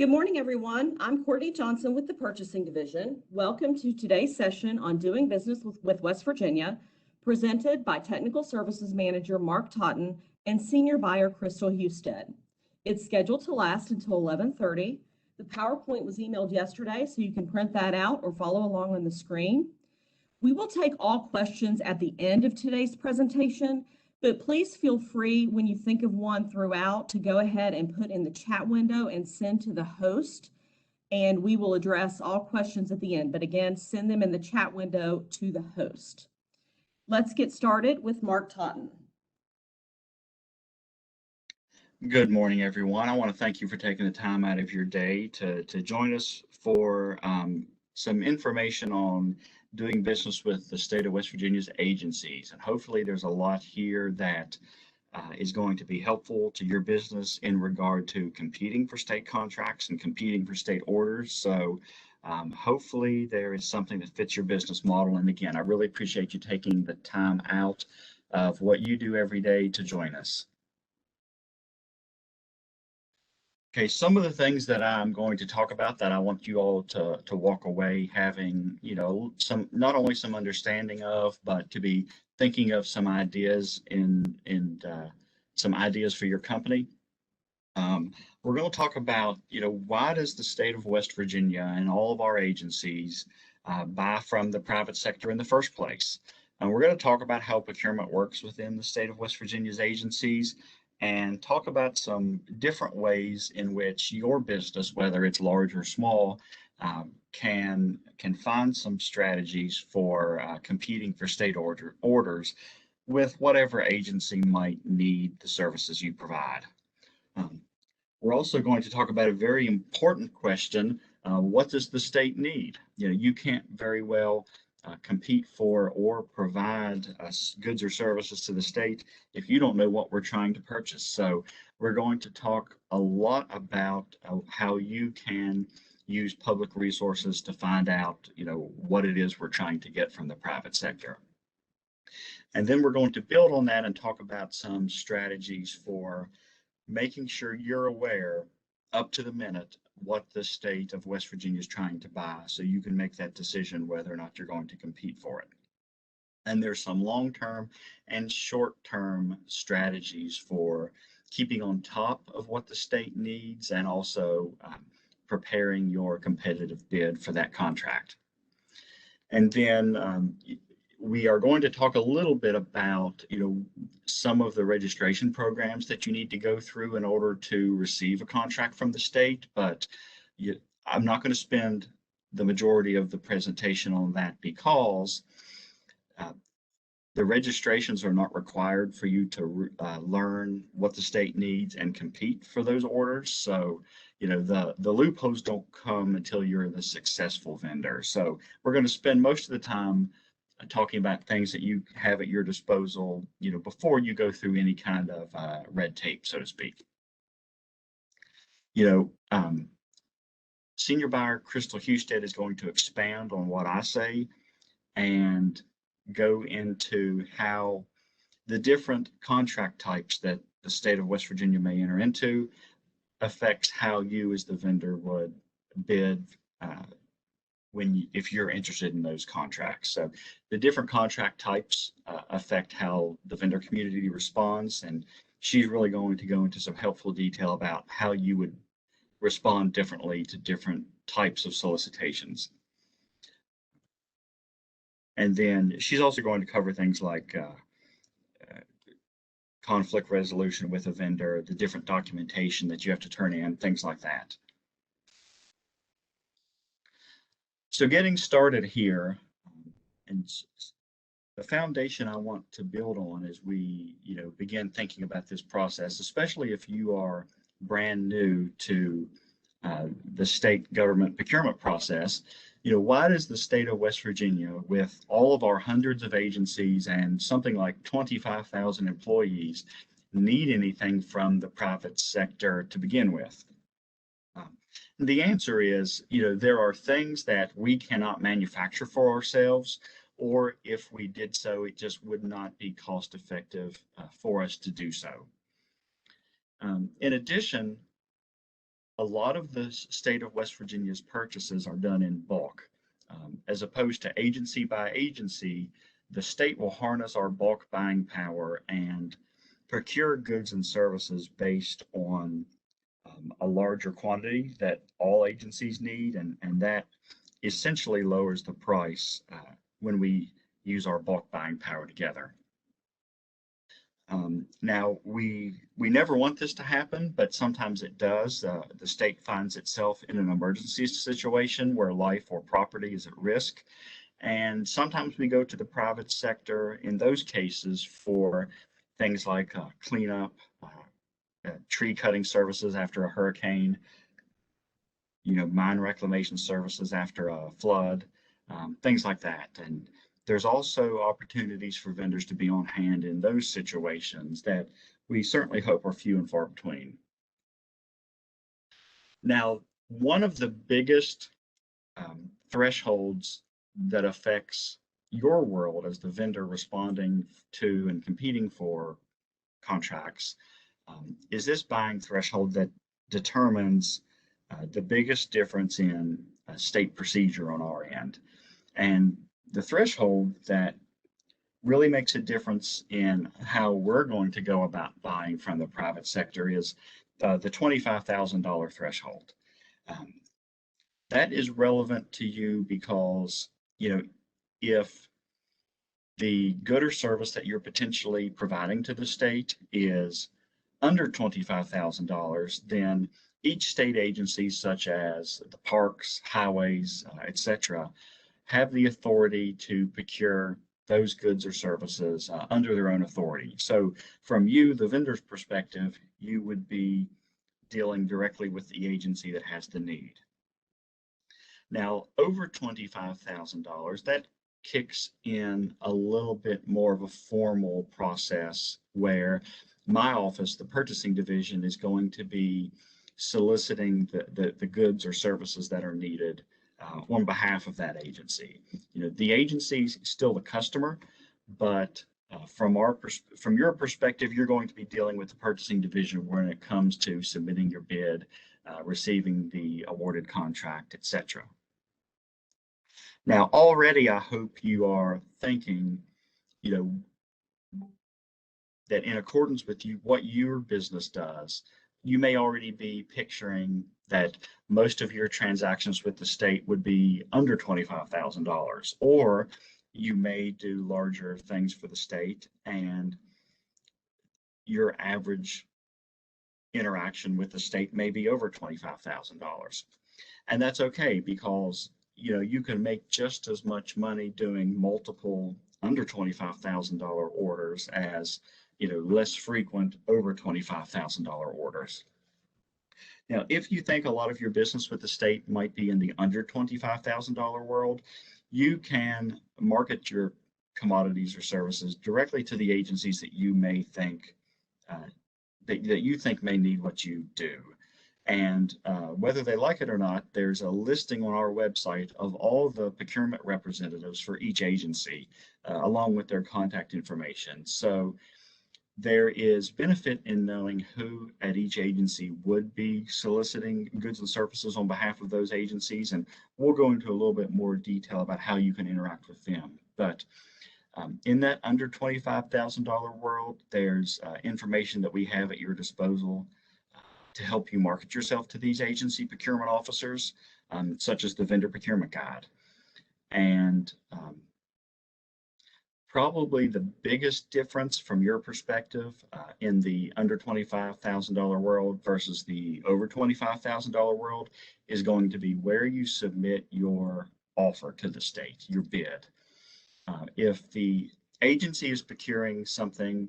Good morning, everyone. I'm Courtney Johnson with the Purchasing Division. Welcome to today's session on doing business with West Virginia, presented by Technical Services Manager Mark Totten and Senior Buyer Crystal Husted. It's scheduled to last until 11:30. The PowerPoint was emailed yesterday, so you can print that out or follow along on the screen. We will take all questions at the end of today's presentation, but please feel free when you think of one throughout to go ahead and put in the chat window and send to the host, and we will address all questions at the end. But again, send them in the chat window to the host. Let's get started with Mark Totten. Good morning, everyone. I want to thank you for taking the time out of your day to join us for some information on doing business with the state of West Virginia's agencies. And hopefully there's a lot here that is going to be helpful to your business in regard to competing for state contracts and competing for state orders. So hopefully there is something that fits your business model. And again, I really appreciate you taking the time out of what you do every day to join us. Okay, some of the things that I'm going to talk about that I want you all to walk away having, some, not only some understanding of, but to be thinking of some ideas and some ideas for your company. We're going to talk about, why does the state of West Virginia and all of our agencies buy from the private sector in the first place? And we're going to talk about how procurement works within the state of West Virginia's agencies, and talk about some different ways in which your business, whether it's large or small, can find some strategies for competing for state orders with whatever agency might need the services you provide. We're also going to talk about a very important question. What does the state need? You can't very well compete for or provide goods or services to the state if you don't know what we're trying to purchase. So we're going to talk a lot about how you can use public resources to find out, what it is we're trying to get from the private sector. And then we're going to build on that and talk about some strategies for making sure you're aware up to the minute what the state of West Virginia is trying to buy, so you can make that decision whether or not you're going to compete for it. And there's some long-term and short-term strategies for keeping on top of what the state needs and also preparing your competitive bid for that contract. And then we are going to talk a little bit about, some of the registration programs that you need to go through in order to receive a contract from the state, but I'm not going to spend the majority of the presentation on that because the registrations are not required for you to learn what the state needs and compete for those orders. So, the loopholes don't come until you're the successful vendor. So we're going to spend most of the time talking about things that you have at your disposal, before you go through any kind of red tape, so to speak. Senior Buyer Crystal Husted is going to expand on what I say and go into how the different contract types that the state of West Virginia may enter into affects how you as the vendor would bid if you're interested in those contracts. So the different contract types affect how the vendor community responds, and she's really going to go into some helpful detail about how you would respond differently to different types of solicitations. And then she's also going to cover things like conflict resolution with a vendor, the different documentation that you have to turn in, things like that. So getting started here, and the foundation I want to build on as we begin thinking about this process, especially if you are brand new to the state government procurement process, why does the state of West Virginia, with all of our hundreds of agencies and something like 25,000 employees, need anything from the private sector to begin with? The answer is, there are things that we cannot manufacture for ourselves, or if we did so, it just would not be cost effective for us to do so. In addition, a lot of the state of West Virginia's purchases are done in bulk. As opposed to agency by agency, the state will harness our bulk buying power and procure goods and services based on a larger quantity that all agencies need, and that essentially lowers the price when we use our bulk buying power together. Now, we never want this to happen, but sometimes it does. The state finds itself in an emergency situation where life or property is at risk. And sometimes we go to the private sector in those cases for things like cleanup, tree cutting services after a hurricane, mine reclamation services after a flood, things like that. And there's also opportunities for vendors to be on hand in those situations that we certainly hope are few and far between. Now, one of the biggest thresholds that affects your world as the vendor responding to and competing for contracts is this buying threshold that determines the biggest difference in state procedure on our end. And the threshold that really makes a difference in how we're going to go about buying from the private sector is the $25,000 threshold. That is relevant to you because, if the good or service that you're potentially providing to the state is under $25,000, then each state agency, such as the parks, highways, etc., have the authority to procure those goods or services under their own authority. So from you, the vendor's perspective, you would be dealing directly with the agency that has the need. Now, over $25,000, that kicks in a little bit more of a formal process where my office, the purchasing division, is going to be soliciting the goods or services that are needed on behalf of that agency. The agency is still the customer, but from your perspective, you're going to be dealing with the purchasing division when it comes to submitting your bid, receiving the awarded contract, etc. Now, already I hope you are thinking, that in accordance with what your business does, you may already be picturing that most of your transactions with the state would be under $25,000, or you may do larger things for the state and your average interaction with the state may be over $25,000. And that's okay because you can make just as much money doing multiple under $25,000 orders as less frequent over $25,000 orders. Now, if you think a lot of your business with the state might be in the under $25,000 world, you can market your commodities or services directly to the agencies that you may think that you think may need what you do. And whether they like it or not, there's a listing on our website of all the procurement representatives for each agency, along with their contact information. So there is benefit in knowing who at each agency would be soliciting goods and services on behalf of those agencies. And we'll go into a little bit more detail about how you can interact with them. But in that under $25,000 world, there's information that we have at your disposal to help you market yourself to these agency procurement officers, such as the vendor procurement guide. And probably the biggest difference from your perspective in the under $25,000 world versus the over $25,000 world is going to be where you submit your offer to the state, your bid. If the agency is procuring something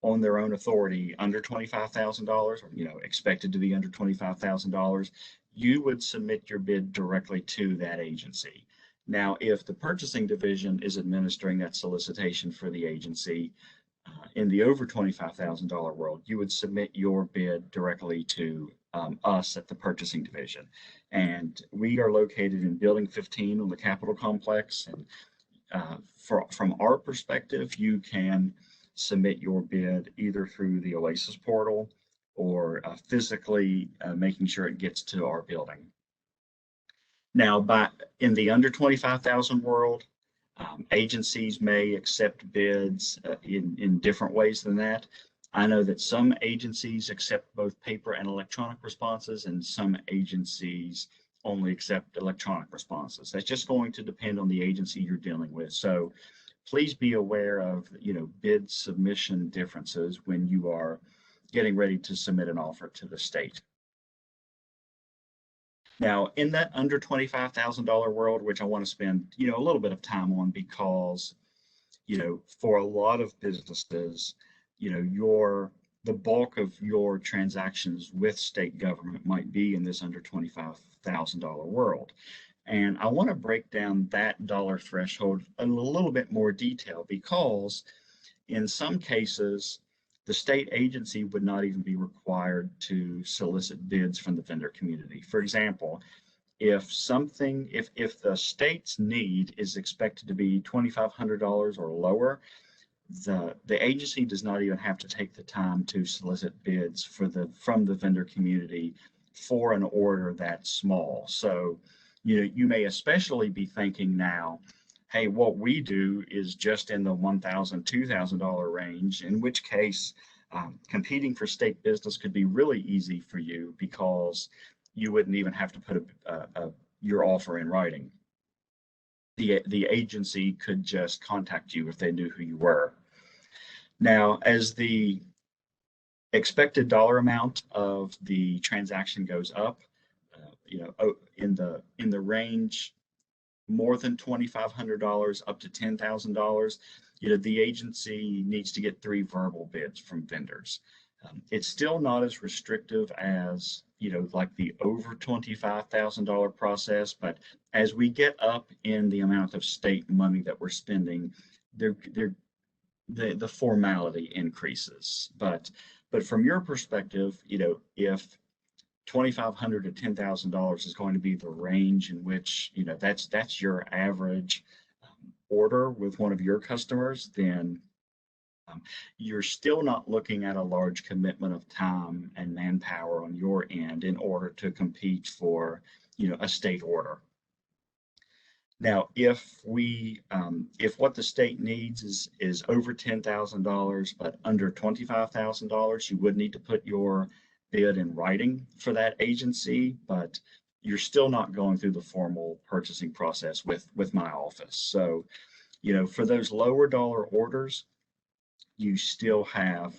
on their own authority under $25,000, or expected to be under $25,000, you would submit your bid directly to that agency. Now, if the purchasing division is administering that solicitation for the agency in the over $25,000 world, you would submit your bid directly to us at the purchasing division. And we are located in Building 15 on the Capitol Complex. And from our perspective, you can submit your bid either through the OASIS portal or physically making sure it gets to our building. Now, in the under 25,000 world, agencies may accept bids in different ways than that. I know that some agencies accept both paper and electronic responses, and some agencies only accept electronic responses. That's just going to depend on the agency you're dealing with. So please be aware of, bid submission differences when you are getting ready to submit an offer to the state. Now, in that under $25,000 world, which I want to spend, a little bit of time on, because, for a lot of businesses, the bulk of your transactions with state government might be in this under $25,000 world. And I want to break down that dollar threshold in a little bit more detail, because in some cases, the state agency would not even be required to solicit bids from the vendor community. For example, if the state's need is expected to be $2,500 or lower, the agency does not even have to take the time to solicit bids from the vendor community for an order that small. So, you may especially be thinking now, hey, what we do is just in the $1,000, $2,000 range, in which case competing for state business could be really easy for you, because you wouldn't even have to put your offer in writing. The agency could just contact you if they knew who you were. Now, as the expected dollar amount of the transaction goes up, in the range more than $2,500 up to $10,000, the agency needs to get 3 verbal bids from vendors. It's still not as restrictive as, like the over $25,000 process, but as we get up in the amount of state money that we're spending, the formality increases. But from your perspective, if $2,500 to $10,000 is going to be the range in which, that's your average order with one of your customers, then you're still not looking at a large commitment of time and manpower on your end in order to compete for, a state order. Now, if what the state needs is over $10,000 but under $25,000, you would need to put your bid in writing for that agency, but you're still not going through the formal purchasing process with my office. So, for those lower dollar orders, you still have,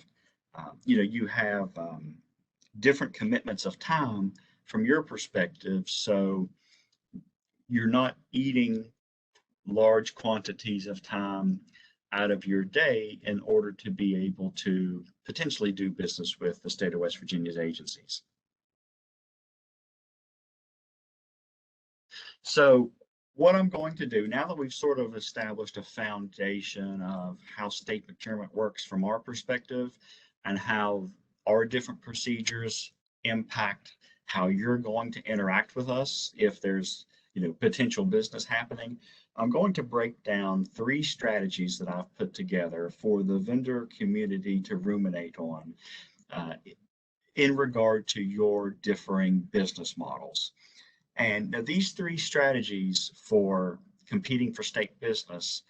different commitments of time from your perspective. So you're not eating large quantities of time out of your day in order to be able to potentially do business with the state of West Virginia's agencies. So what I'm going to do, now that we've sort of established a foundation of how state procurement works from our perspective, and how our different procedures impact how you're going to interact with us if there's potential business happening, I'm going to break down 3 strategies that I've put together for the vendor community to ruminate on in regard to your differing business models. And now these 3 strategies for competing for state business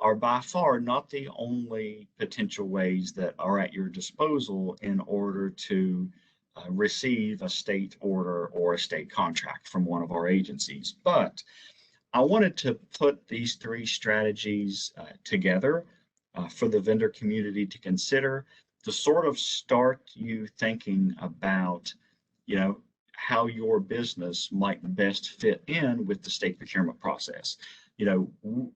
are by far not the only potential ways that are at your disposal in order to receive a state order or a state contract from one of our agencies. But I wanted to put these 3 strategies together for the vendor community to consider, to sort of start you thinking about, how your business might best fit in with the state procurement process.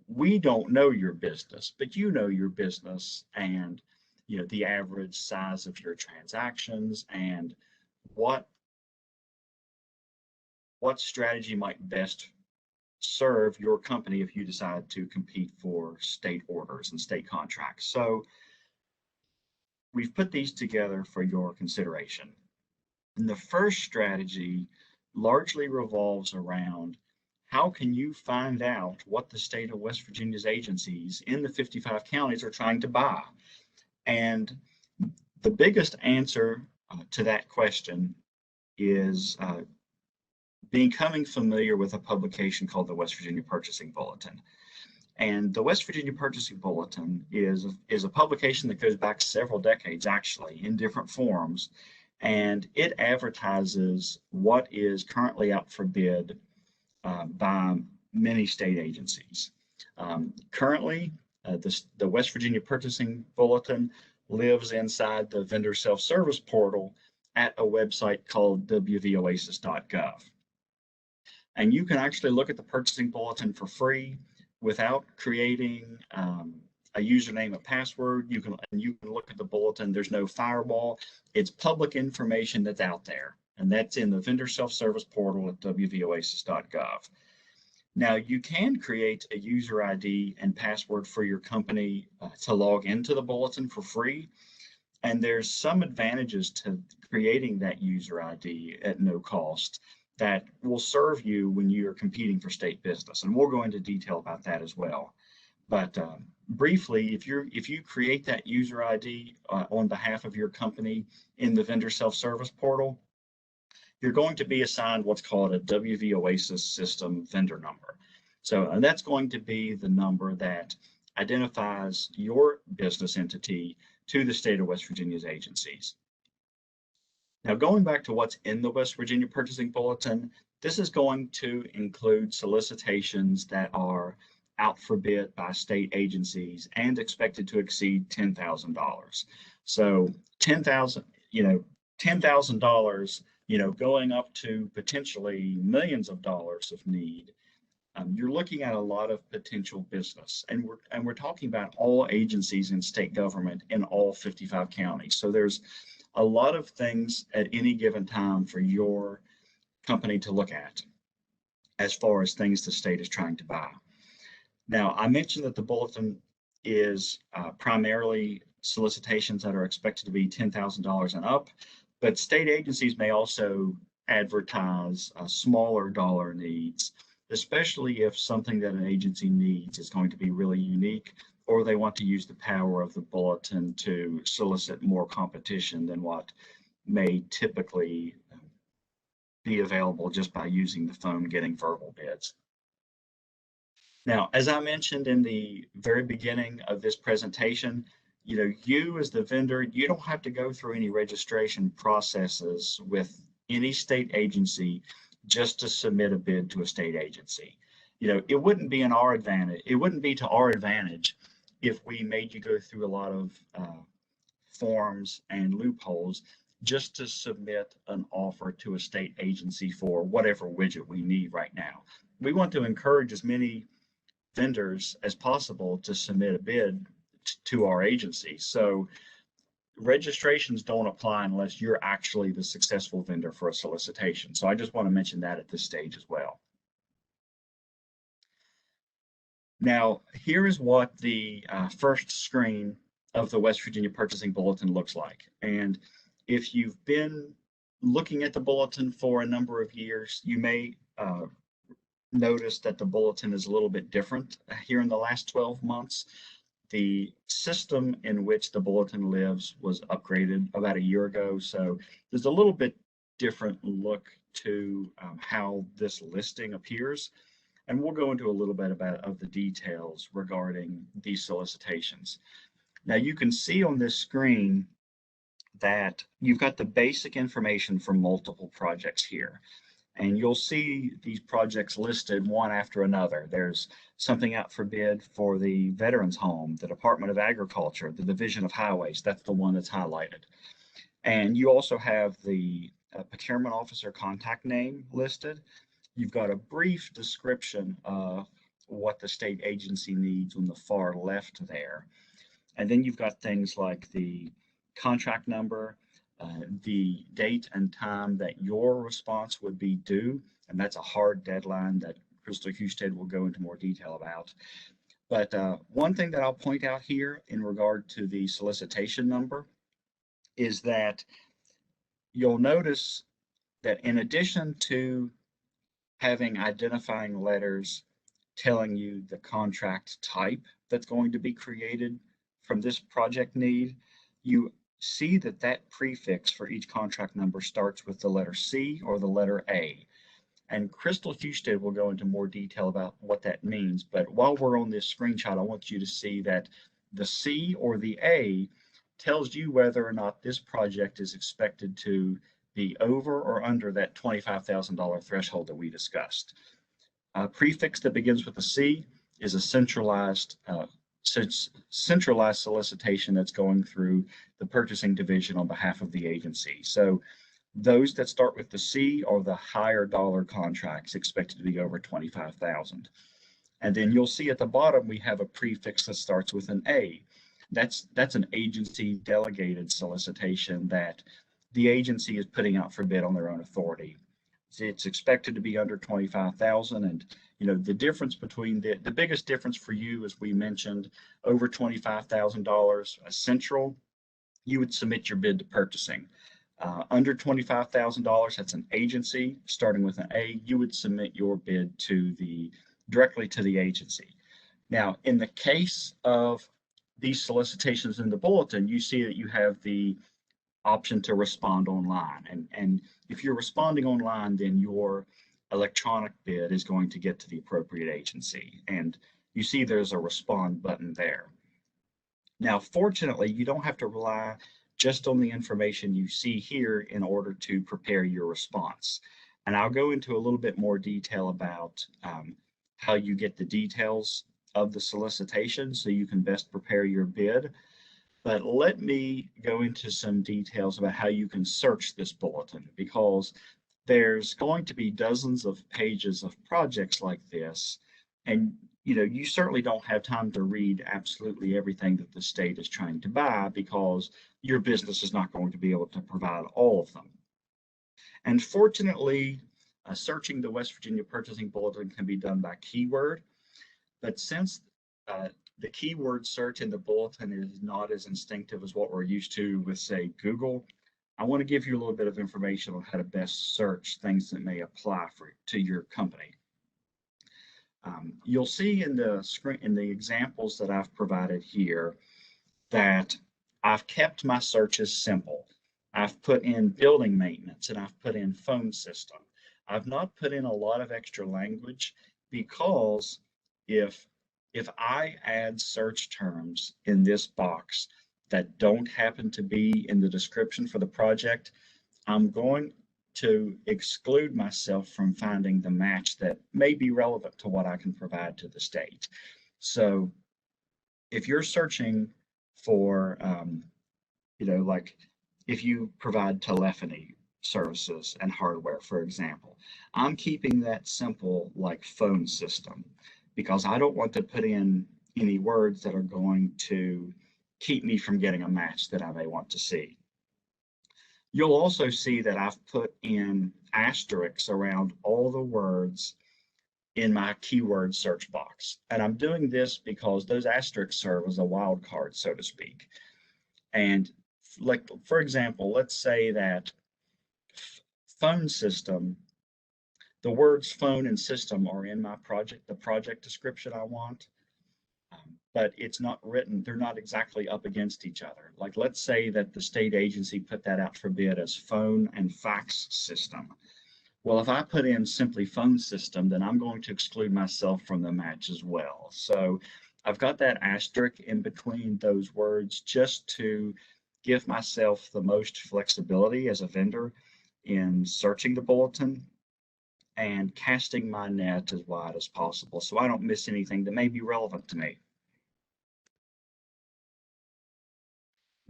We don't know your business, but you know your business, and the average size of your transactions, and what strategy might best serve your company if you decide to compete for state orders and state contracts. So we've put these together for your consideration. And the first strategy largely revolves around how can you find out what the state of West Virginia's agencies in the 55 counties are trying to buy. And the biggest answer to that question is becoming familiar with a publication called the West Virginia Purchasing Bulletin. And the West Virginia Purchasing Bulletin is a publication that goes back several decades, actually, in different forms. And it advertises what is currently out for bid by many state agencies. Currently, the West Virginia Purchasing Bulletin lives inside the vendor self-service portal at a website called wvoasis.gov. And you can actually look at the purchasing bulletin for free without creating a username and password. You can look at the bulletin. There's no firewall. It's public information that's out there, and that's in the vendor self-service portal at wvoasis.gov. Now, you can create a user ID and password for your company to log into the bulletin for free. And there's some advantages to creating that user ID at no cost that will serve you when you're competing for state business. And we'll go into detail about that as well. But briefly, if you create that user ID on behalf of your company in the vendor self-service portal, you're going to be assigned what's called a WVOASIS system vendor number. So that's going to be the number that identifies your business entity to the state of West Virginia's agencies. Now, going back to what's in the West Virginia Purchasing Bulletin, this is going to include solicitations that are out for bid by state agencies and expected to exceed $10,000. So $10,000, going up to potentially millions of dollars of need. You're looking at a lot of potential business, and we're talking about all agencies in state government in all 55 counties. So there's a lot of things at any given time for your company to look at as far as things the state is trying to buy. Now, I mentioned that the bulletin is primarily solicitations that are expected to be $10,000 and up, but state agencies may also advertise smaller dollar needs, especially if something that an agency needs is going to be really unique, or they want to use the power of the bulletin to solicit more competition than what may typically be available just by using the phone getting verbal bids. Now, as I mentioned in the very beginning of this presentation, you as the vendor, you don't have to go through any registration processes with any state agency just to submit a bid to a state agency. It wouldn't be to our advantage if we made you go through a lot of forms and loopholes just to submit an offer to a state agency for whatever widget we need right now. We want to encourage as many vendors as possible to submit a bid to our agency. So registrations don't apply unless you're actually the successful vendor for a solicitation. So I just want to mention that at this stage as well. Now, here is what the first screen of the West Virginia Purchasing Bulletin looks like. And if you've been looking at the bulletin for a number of years, you may notice that the bulletin is a little bit different here in the last 12 months. The system in which the bulletin lives was upgraded about a year ago, so there's a little bit different look to how this listing appears, and we'll go into a little bit of the details regarding these solicitations. Now, you can see on this screen that you've got the basic information for multiple projects here. And you'll see these projects listed one after another. There's something out for bid for the Veterans Home, the Department of Agriculture, the Division of Highways. That's the one that's highlighted. And you also have the Procurement Officer contact name listed. You've got a brief description of what the state agency needs on the far left there. And then you've got things like the contract number, the date and time that your response would be due, and that's a hard deadline that Crystal Husted will go into more detail about. But one thing that I'll point out here in regard to the solicitation number is that you'll notice that in addition to having identifying letters telling you the contract type that's going to be created from this project need, you see that that prefix for each contract number starts with the letter C or the letter A. And Crystal Husted will go into more detail about what that means. But while we're on this screenshot, I want you to see that the C or the A tells you whether or not this project is expected to be over or under that $25,000 threshold that we discussed. A prefix that begins with a C is a centralized solicitation that's going through the purchasing division on behalf of the agency. So those that start with the C are the higher dollar contracts expected to be over 25,000. And then you'll see at the bottom, we have a prefix that starts with an A. That's an agency delegated solicitation that the agency is putting out for bid on their own authority. It's expected to be under 25,000. And, the difference between the biggest difference for you, as we mentioned, over $25,000, a central, you would submit your bid to purchasing. Under $25,000, that's an agency starting with an A, you would submit your bid directly to the agency. Now, in the case of these solicitations in the bulletin, you see that you have the option to respond online. And if you're responding online, then your electronic bid is going to get to the appropriate agency. And you see there's a respond button there. Now, fortunately, you don't have to rely just on the information you see here in order to prepare your response. And I'll go into a little bit more detail about how you get the details of the solicitation so you can best prepare your bid. But let me go into some details about how you can search this bulletin, because there's going to be dozens of pages of projects like this. And you certainly don't have time to read absolutely everything that the state is trying to buy, because your business is not going to be able to provide all of them. And fortunately, searching the West Virginia Purchasing Bulletin can be done by keyword. But since the keyword search in the bulletin is not as instinctive as what we're used to with, say, Google, I want to give you a little bit of information on how to best search things that may apply to your company. You'll see in the examples that I've provided here that I've kept my searches simple. I've put in building maintenance and I've put in phone system. I've not put in a lot of extra language, because if I add search terms in this box that don't happen to be in the description for the project, I'm going to exclude myself from finding the match that may be relevant to what I can provide to the state. So if you're searching for, like if you provide telephony services and hardware, for example, I'm keeping that simple, like phone system, because I don't want to put in any words that are going to keep me from getting a match that I may want to see. You'll also see that I've put in asterisks around all the words in my keyword search box. And I'm doing this because those asterisks serve as a wild card, so to speak. And like, for example, let's say that phone system, the words phone and system are in my project, the project description I want. But it's not written, they're not exactly up against each other. Like, let's say that the state agency put that out for bid as phone and fax system. Well, if I put in simply phone system, then I'm going to exclude myself from the match as well. So I've got that asterisk in between those words just to give myself the most flexibility as a vendor in searching the bulletin and casting my net as wide as possible so I don't miss anything that may be relevant to me.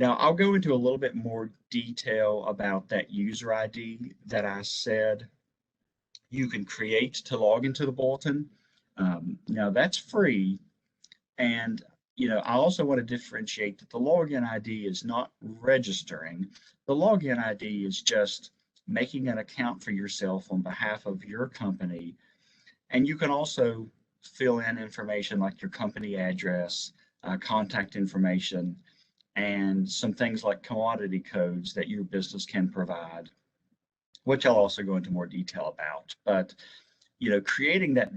Now, I'll go into a little bit more detail about that user ID that I said you can create to log into the bulletin. Now, that's free. And, I also want to differentiate that the login ID is not registering. The login ID is just making an account for yourself on behalf of your company. And you can also fill in information like your company address, contact information, and some things like commodity codes that your business can provide, which I'll also go into more detail about. But, creating that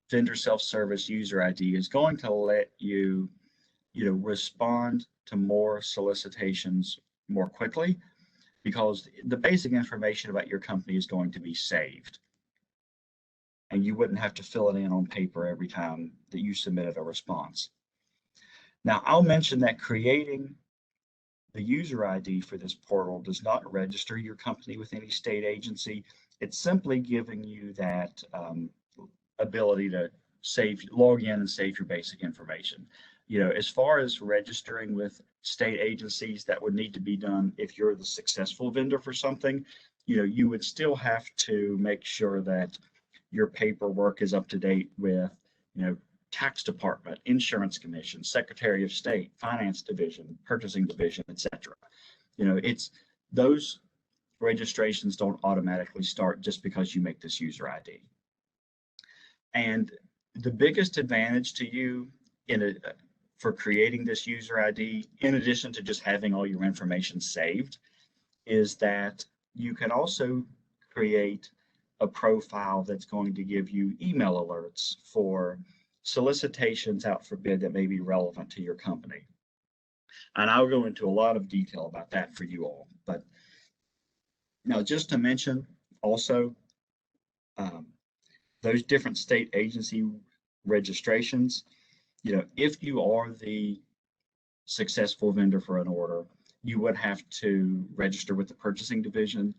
vendor self-service user ID is going to let you, respond to more solicitations more quickly, because the basic information about your company is going to be saved. And you wouldn't have to fill it in on paper every time that you submitted a response. Now, I'll mention that creating the user ID for this portal does not register your company with any state agency. It's simply giving you that ability to log in and save your basic information. As far as registering with state agencies, that would need to be done if you're the successful vendor for something. You would still have to make sure that your paperwork is up to date with, tax department, insurance commission, secretary of state, finance division, purchasing division, etc. It's those registrations don't automatically start just because you make this user ID. And the biggest advantage to you for creating this user ID, in addition to just having all your information saved, is that you can also create a profile that's going to give you email alerts for solicitations out for bid that may be relevant to your company. And I'll go into a lot of detail about that for you all. But now, just to mention also, those different state agency registrations, if you are the successful vendor for an order, you would have to register with the purchasing division.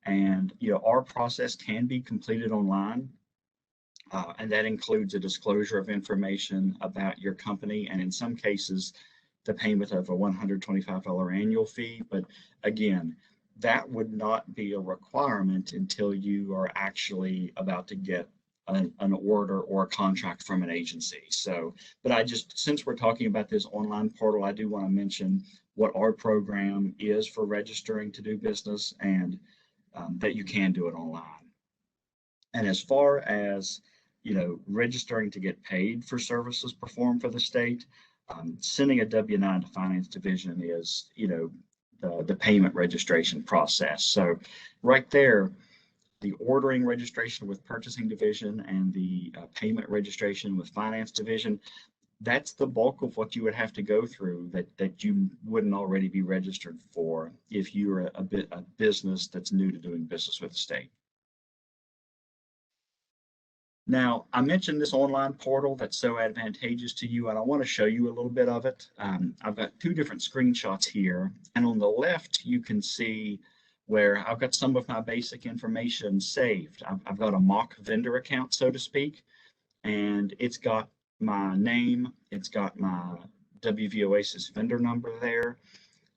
And, our process can be completed online. And that includes a disclosure of information about your company, and in some cases, the payment of a $125 annual fee. But again, that would not be a requirement until you are actually about to get an order or a contract from an agency. So, but since we're talking about this online portal, I do want to mention what our program is for registering to do business, and that you can do it online. And as far as registering to get paid for services performed for the state, sending a W-9 to Finance Division is, the payment registration process. So right there, the ordering registration with Purchasing Division and the payment registration with Finance Division, that's the bulk of what you would have to go through that you wouldn't already be registered for if you're a business that's new to doing business with the state. Now, I mentioned this online portal that's so advantageous to you, and I want to show you a little bit of it. I've got two different screenshots here, and on the left, you can see where I've got some of my basic information saved. I've got a mock vendor account, so to speak, and it's got my name, it's got my WV Oasis vendor number there,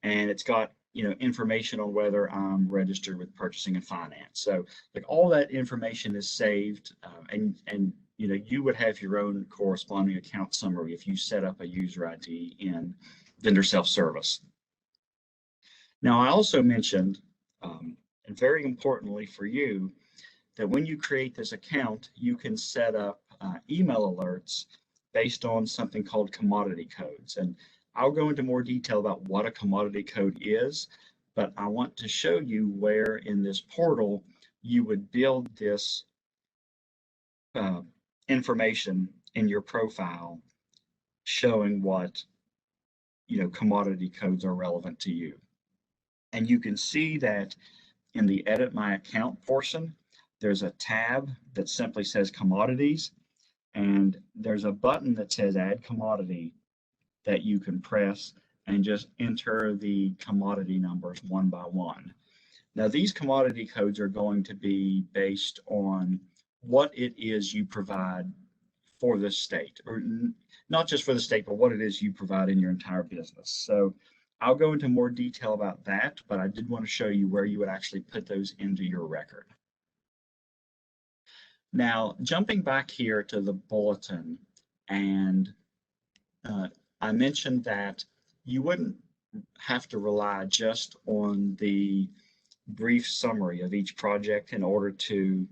and it's got information on whether I'm registered with purchasing and finance. So like all that information is saved, and you would have your own corresponding account summary if you set up a user ID in vendor self-service. Now, I also mentioned, and very importantly for you, that when you create this account, you can set up email alerts based on something called commodity codes. And I'll go into more detail about what a commodity code is, but I want to show you where in this portal you would build this information in your profile showing what commodity codes are relevant to you. And you can see that in the Edit My Account portion, there's a tab that simply says Commodities, and there's a button that says Add Commodity that you can press and just enter the commodity numbers one by one. Now, these commodity codes are going to be based on what it is you provide for the state, or not just for the state, but what it is you provide in your entire business. So I'll go into more detail about that, but I did want to show you where you would actually put those into your record. Now, jumping back here to the bulletin, and I mentioned that you wouldn't have to rely just on the brief summary of each project in order to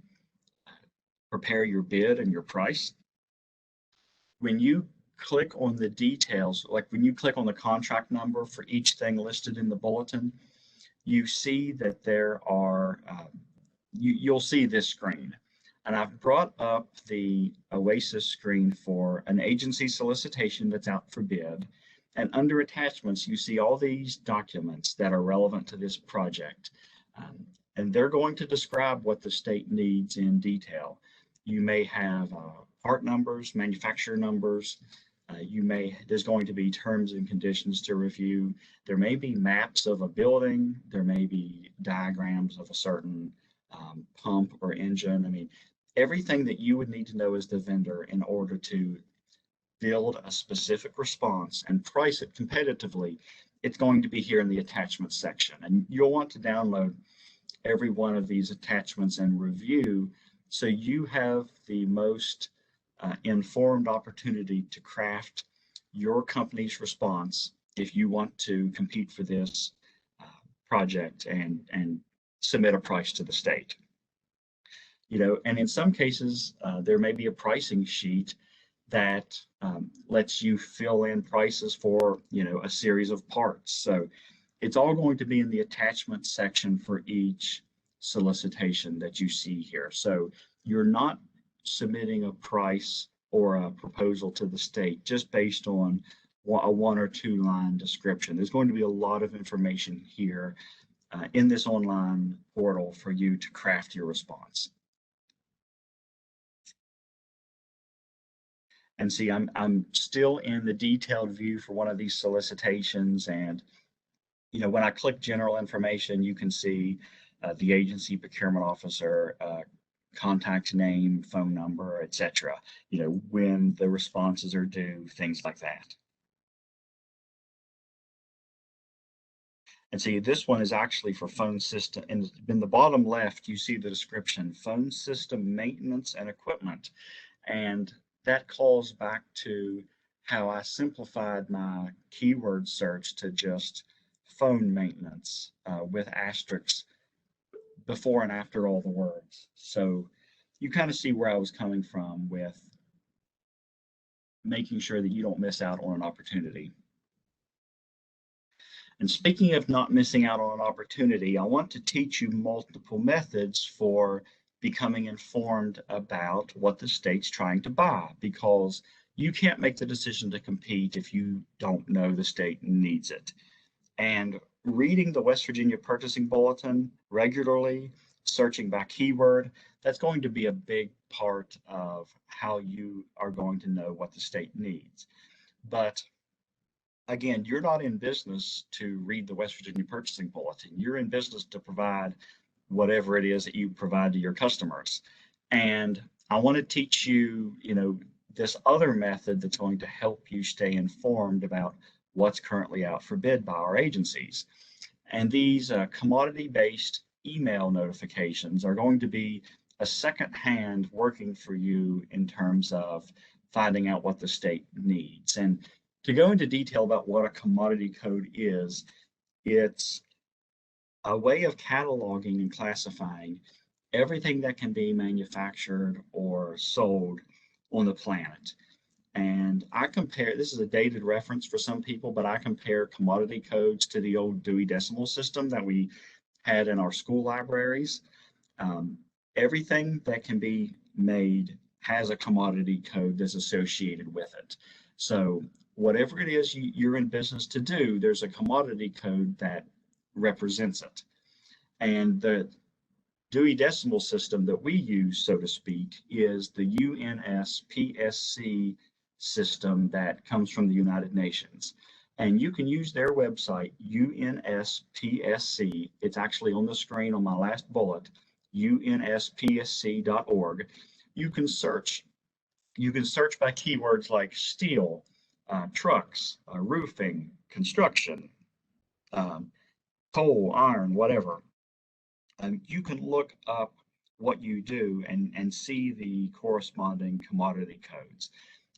prepare your bid and your price. When you click on the details, like when you click on the contract number for each thing listed in the bulletin, you see that there are, you'll see this screen. And I've brought up the Oasis screen for an agency solicitation that's out for bid. And under attachments, you see all these documents that are relevant to this project. And they're going to describe what the state needs in detail. You may have part numbers, manufacturer numbers. There's going to be terms and conditions to review. There may be maps of a building. There may be diagrams of a certain pump or engine. I mean, everything that you would need to know as the vendor in order to build a specific response and price it competitively, it's going to be here in the attachments section. And you'll want to download every one of these attachments and review so you have the most informed opportunity to craft your company's response if you want to compete for this project and submit a price to the state. And in some cases, there may be a pricing sheet that lets you fill in prices for, a series of parts. So it's all going to be in the attachment section for each solicitation that you see here. So you're not submitting a price or a proposal to the state just based on a 1 or 2 line description. There's going to be a lot of information here in this online portal for you to craft your response. And see, I'm still in the detailed view for one of these solicitations. And, when I click general information, you can see the agency procurement officer, contact name, phone number, etc. When the responses are due, things like that. And see, this one is actually for phone system. And in the bottom left, you see the description, phone system maintenance and equipment. And that calls back to how I simplified my keyword search to just phone maintenance with asterisks before and after all the words. So you kind of see where I was coming from with making sure that you don't miss out on an opportunity. And speaking of not missing out on an opportunity, I want to teach you multiple methods for becoming informed about what the state's trying to buy, because you can't make the decision to compete if you don't know the state needs it. And reading the West Virginia Purchasing Bulletin regularly, searching by keyword, that's going to be a big part of how you are going to know what the state needs. But again, you're not in business to read the West Virginia Purchasing Bulletin. You're in business to provide whatever it is that you provide to your customers. And I want to teach you, this other method that's going to help you stay informed about what's currently out for bid by our agencies. And these commodity-based email notifications are going to be a second hand working for you in terms of finding out what the state needs. And to go into detail about what a commodity code is, it's a way of cataloging and classifying everything that can be manufactured or sold on the planet. And I compare, this is a dated reference for some people, but I compare commodity codes to the old Dewey Decimal System that we had in our school libraries. Everything that can be made has a commodity code that's associated with it. So whatever it is you're in business to do, there's a commodity code that represents it. And the Dewey Decimal System that we use, so to speak, is the UNSPSC system that comes from the United Nations. And you can use their website, UNSPSC. It's actually on the screen on my last bullet, unspsc.org. You can search by keywords like steel, trucks, roofing, construction, coal, iron, whatever. You can look up what you do and see the corresponding commodity codes.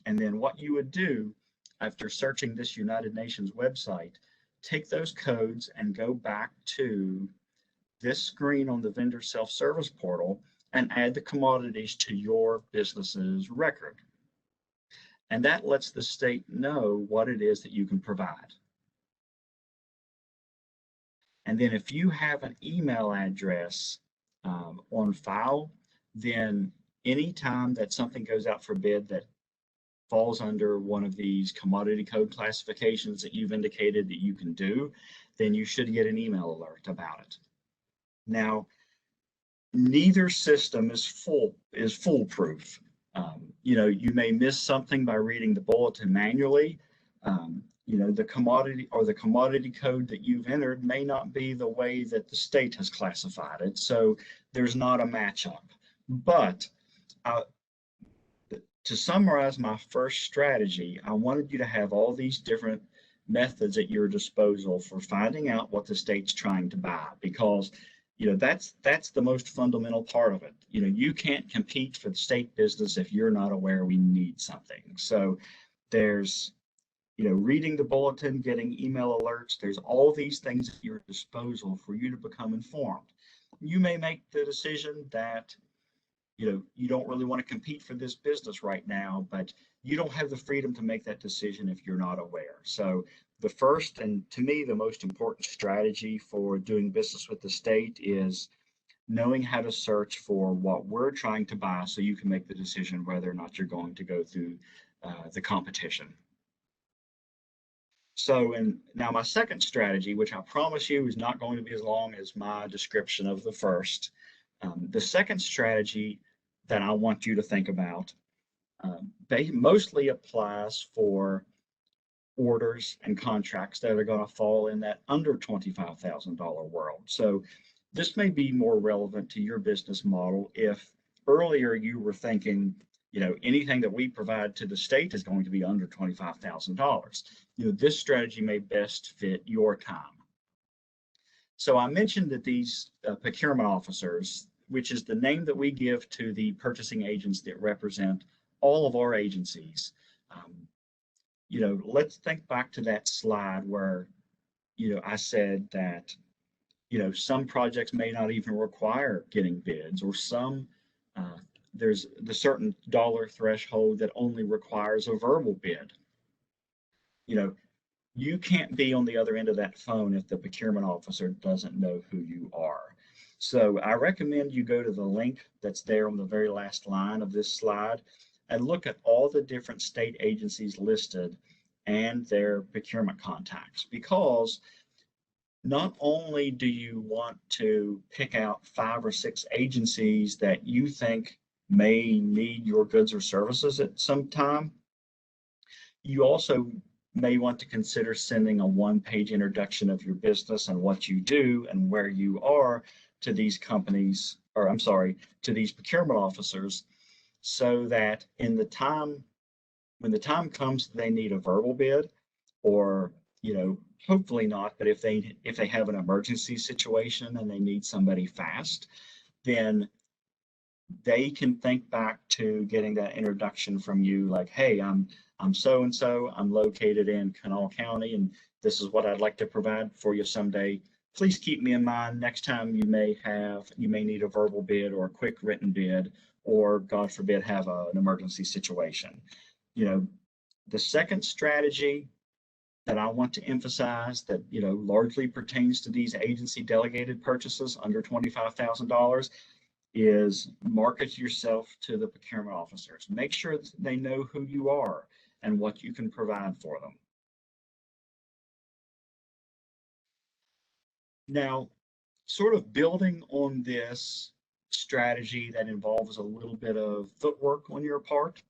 And then what you would do after searching this United Nations website, take those codes and go back to this screen on the vendor self-service portal and add the commodities to your business's record. And that lets the state know what it is that you can provide. And then if you have an email address on file, then anytime that something goes out for bid that falls under one of these commodity code classifications that you've indicated that you can do, then you should get an email alert about it. Now, neither system is foolproof. You may miss something by reading the bulletin manually. The commodity code that you've entered may not be the way that the state has classified it, so there's not a matchup. But to summarize my first strategy, I wanted you to have all these different methods at your disposal for finding out what the state's trying to buy, because that's the most fundamental part of it. You can't compete for the state business if you're not aware we need something. So there's reading the bulletin, getting email alerts, there's all these things at your disposal for you to become informed. You may make the decision that you don't really want to compete for this business right now, but you don't have the freedom to make that decision if you're not aware. So the first, and to me, the most important strategy for doing business with the state is knowing how to search for what we're trying to buy so you can make the decision whether or not you're going to go through the competition. So, and now my second strategy, which I promise you is not going to be as long as my description of the first, the second strategy that I want you to think about mostly applies for orders and contracts that are going to fall in that under $25,000 world. So this may be more relevant to your business model if earlier you were thinking, anything that we provide to the state is going to be under $25,000. This strategy may best fit your time. So I mentioned that these procurement officers, which is the name that we give to the purchasing agents that represent all of our agencies. Let's think back to that slide where, I said that, some projects may not even require getting bids, or some, there's the certain dollar threshold that only requires a verbal bid. You can't be on the other end of that phone if the procurement officer doesn't know who you are. So I recommend you go to the link that's there on the very last line of this slide and look at all the different state agencies listed and their procurement contacts, because not only do you want to pick out 5 or 6 agencies that you think may need your goods or services at some time, you also may want to consider sending a one-page introduction of your business and what you do and where you are to these companies, or I'm sorry, to these procurement officers, so that when the time comes they need a verbal bid, or hopefully not, but if they have an emergency situation and they need somebody fast, then they can think back to getting that introduction from you, like, hey, I'm so and so, I'm located in Kanawha County, and this is what I'd like to provide for you someday. Please keep me in mind next time you may need a verbal bid or a quick written bid, or God forbid have an emergency situation. The second strategy that I want to emphasize that largely pertains to these agency delegated purchases under $25,000 is market yourself to the procurement officers. Make sure that they know who you are and what you can provide for them. Now, sort of building on this strategy that involves a little bit of footwork on your part,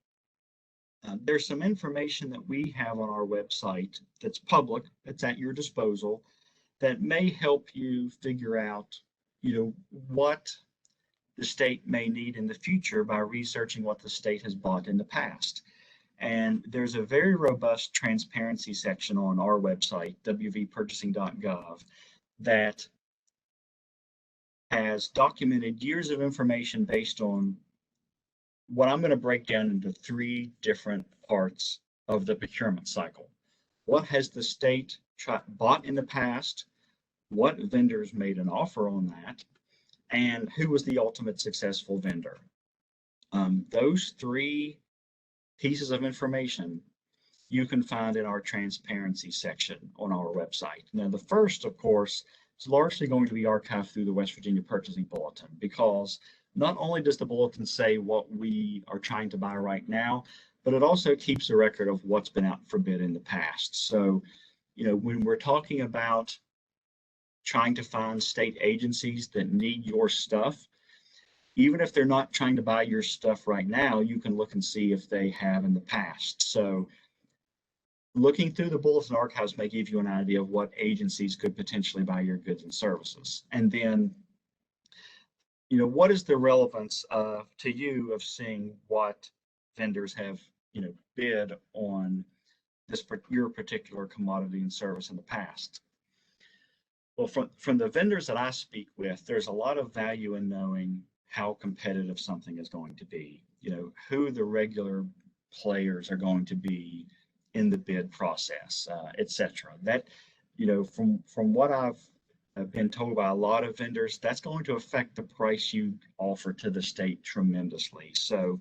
there's some information that we have on our website that's public, that's at your disposal, that may help you figure out, what the state may need in the future by researching what the state has bought in the past. And there's a very robust transparency section on our website, wvpurchasing.gov, that has documented years of information based on what I'm going to break down into 3 different parts of the procurement cycle. What has the state bought in the past? What vendors made an offer on that? And who was the ultimate successful vendor? Those 3 pieces of information you can find in our transparency section on our website. Now, the first, of course, is largely going to be archived through the West Virginia Purchasing Bulletin, because not only does the bulletin say what we are trying to buy right now, but it also keeps a record of what's been out for bid in the past. So, when we're talking about trying to find state agencies that need your stuff, even if they're not trying to buy your stuff right now, you can look and see if they have in the past. So looking through the Bulletin archives may give you an idea of what agencies could potentially buy your goods and services. And then, what is the relevance to you of seeing what vendors have, bid on your particular commodity and service in the past? Well, from the vendors that I speak with, there's a lot of value in knowing how competitive something is going to be, who the regular players are going to be in the bid process, et cetera. That, from what I've been told by a lot of vendors, that's going to affect the price you offer to the state tremendously. So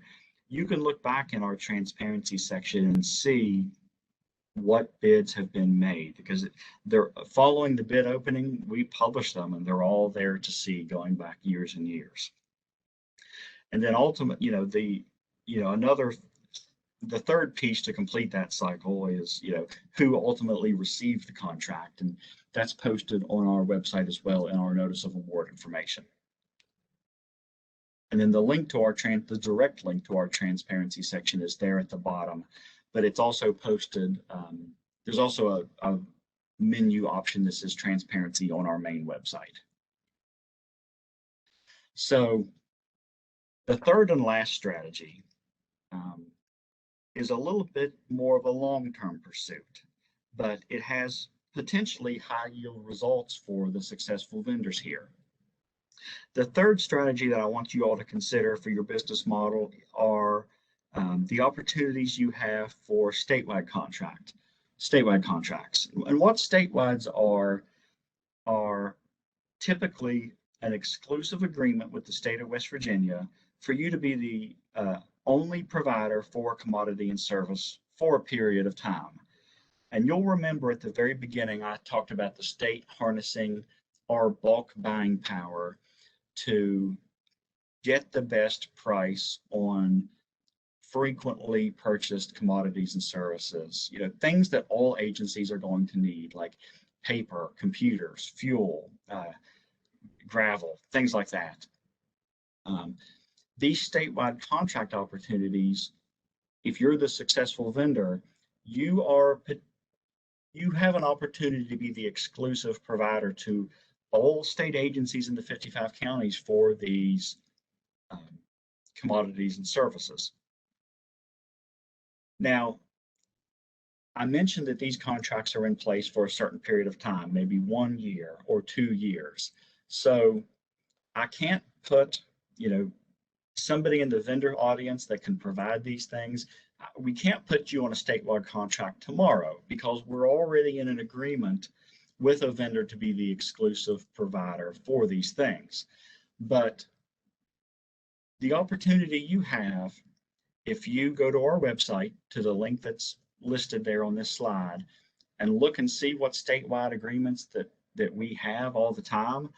you can look back in our transparency section and see what bids have been made, because they're following the bid opening, we publish them and they're all there to see going back years and years. And then ultimately, the third piece to complete that cycle is, who ultimately received the contract. And that's posted on our website as well in our notice of award information. And then the direct link to our transparency section is there at the bottom, but it's also posted. There's also a menu option that says transparency on our main website. So the third and last strategy is a little bit more of a long-term pursuit, but it has potentially high yield results for the successful vendors here. The third strategy that I want you all to consider for your business model are the opportunities you have for statewide contracts. And what statewides are typically an exclusive agreement with the state of West Virginia for you to be the only provider for commodity and service for a period of time. And you'll remember at the very beginning, I talked about the state harnessing our bulk buying power to get the best price on frequently purchased commodities and services, things that all agencies are going to need, like paper, computers, fuel, gravel, things like that. These statewide contract opportunities, if you're the successful vendor, you have an opportunity to be the exclusive provider to all state agencies in the 55 counties for these commodities and services. Now, I mentioned that these contracts are in place for a certain period of time, maybe 1 year or 2 years. So I can't put, somebody in the vendor audience that can provide these things. We can't put you on a statewide contract tomorrow because we're already in an agreement with a vendor to be the exclusive provider for these things. But the opportunity you have, if you go to our website, to the link that's listed there on this slide, and look and see what statewide agreements that we have all the time,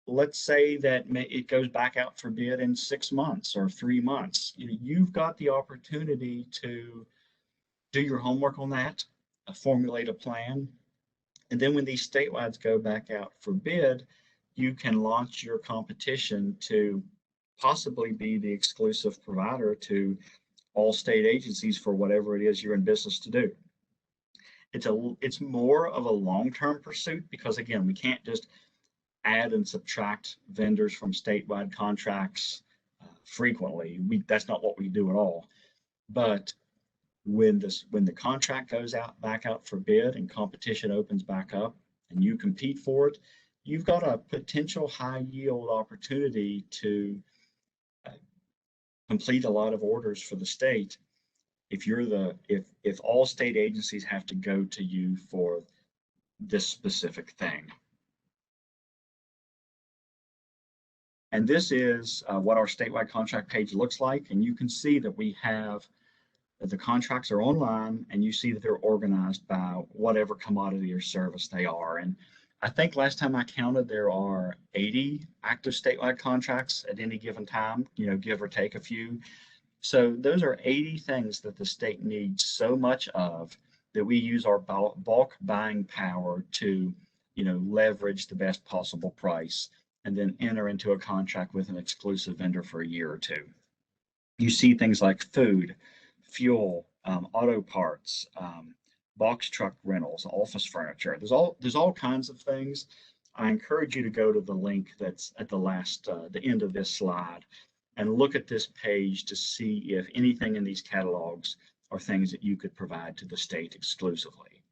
let's say that it goes back out for bid in 6 months or 3 months. You've got the opportunity to do your homework on that, formulate a plan, and then when these statewides go back out for bid, you can launch your competition to possibly be the exclusive provider to all state agencies for whatever it is you're in business to do. It's more of a long-term pursuit because, again, we can't just add and subtract vendors from statewide contracts frequently. That's not what we do at all. But when the contract goes back out for bid and competition opens back up and you compete for it, you've got a potential high yield opportunity to complete a lot of orders for the state if all state agencies have to go to you for this specific thing. And this is what our statewide contract page looks like. And you can see that the contracts are online, and you see that they're organized by whatever commodity or service they are. And I think last time I counted, there are 80 active statewide contracts at any given time, give or take a few. So those are 80 things that the state needs so much of that we use our bulk buying power to, leverage the best possible price and then enter into a contract with an exclusive vendor for a year or two. You see things like food, fuel, auto parts, box truck rentals, office furniture. There's all kinds of things. I encourage you to go to the link that's at the end of this slide and look at this page to see if anything in these catalogs are things that you could provide to the state exclusively.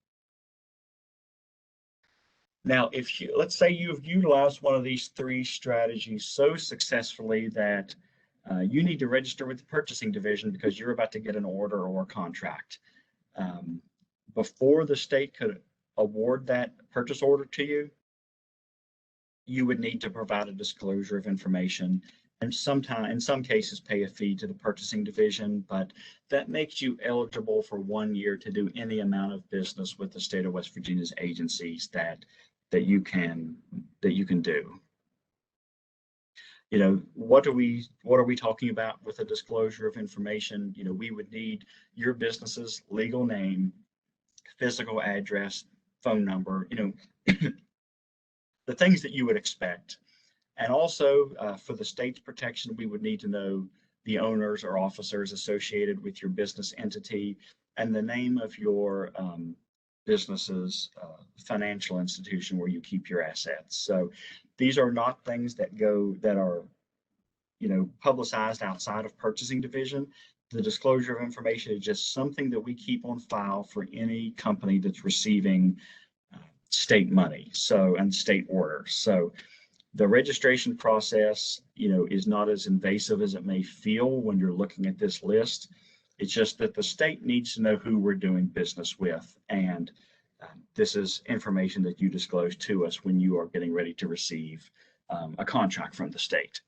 Now, let's say you've utilized one of these three strategies so successfully that you need to register with the purchasing division because you're about to get an order or a contract. Before the state could award that purchase order to you, you would need to provide a disclosure of information and in some cases pay a fee to the purchasing division, but that makes you eligible for 1 year to do any amount of business with the state of West Virginia's agencies that you can do. What are we talking about with a disclosure of information? We would need your business's legal name, physical address, phone number, the things that you would expect. And also for the state's protection, we would need to know the owners or officers associated with your business entity and the name of your business's financial institution where you keep your assets. So these are not things that are publicized outside of purchasing division. The disclosure of information is just something that we keep on file for any company that's receiving state money, and state orders. So the registration process, is not as invasive as it may feel when you're looking at this list. It's just that the state needs to know who we're doing business with, and this is information that you disclose to us when you are getting ready to receive a contract from the state.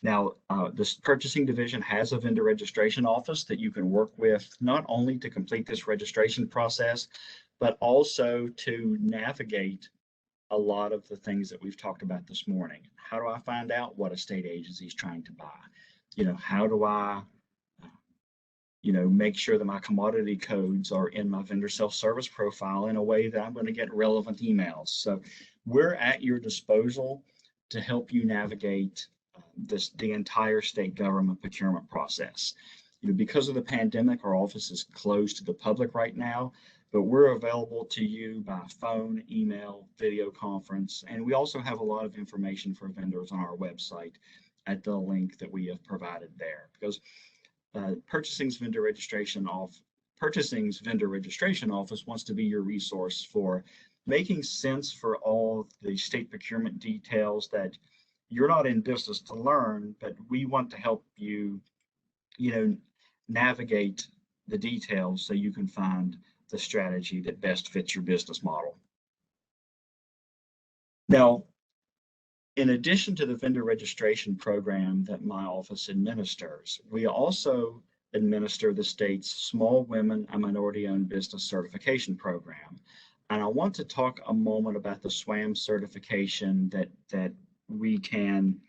Now, this purchasing division has a vendor registration office that you can work with not only to complete this registration process, but also to navigate a lot of the things that we've talked about this morning. How do I find out what a state agency is trying to buy? How do I, make sure that my commodity codes are in my vendor self-service profile in a way that I'm going to get relevant emails. So we're at your disposal to help you navigate the entire state government procurement process. Because of the pandemic, our office is closed to the public right now, but we're available to you by phone, email, video conference, and we also have a lot of information for vendors on our website at the link that we have provided there. Because Purchasing's vendor registration office wants to be your resource for making sense for all the state procurement details that you're not in business to learn, but we want to help you, navigate the details so you can find the strategy that best fits your business model. Now, in addition to the vendor registration program that my office administers, we also administer the state's Small Women and Minority-Owned Business Certification Program. And I want to talk a moment about the Swam certification that we can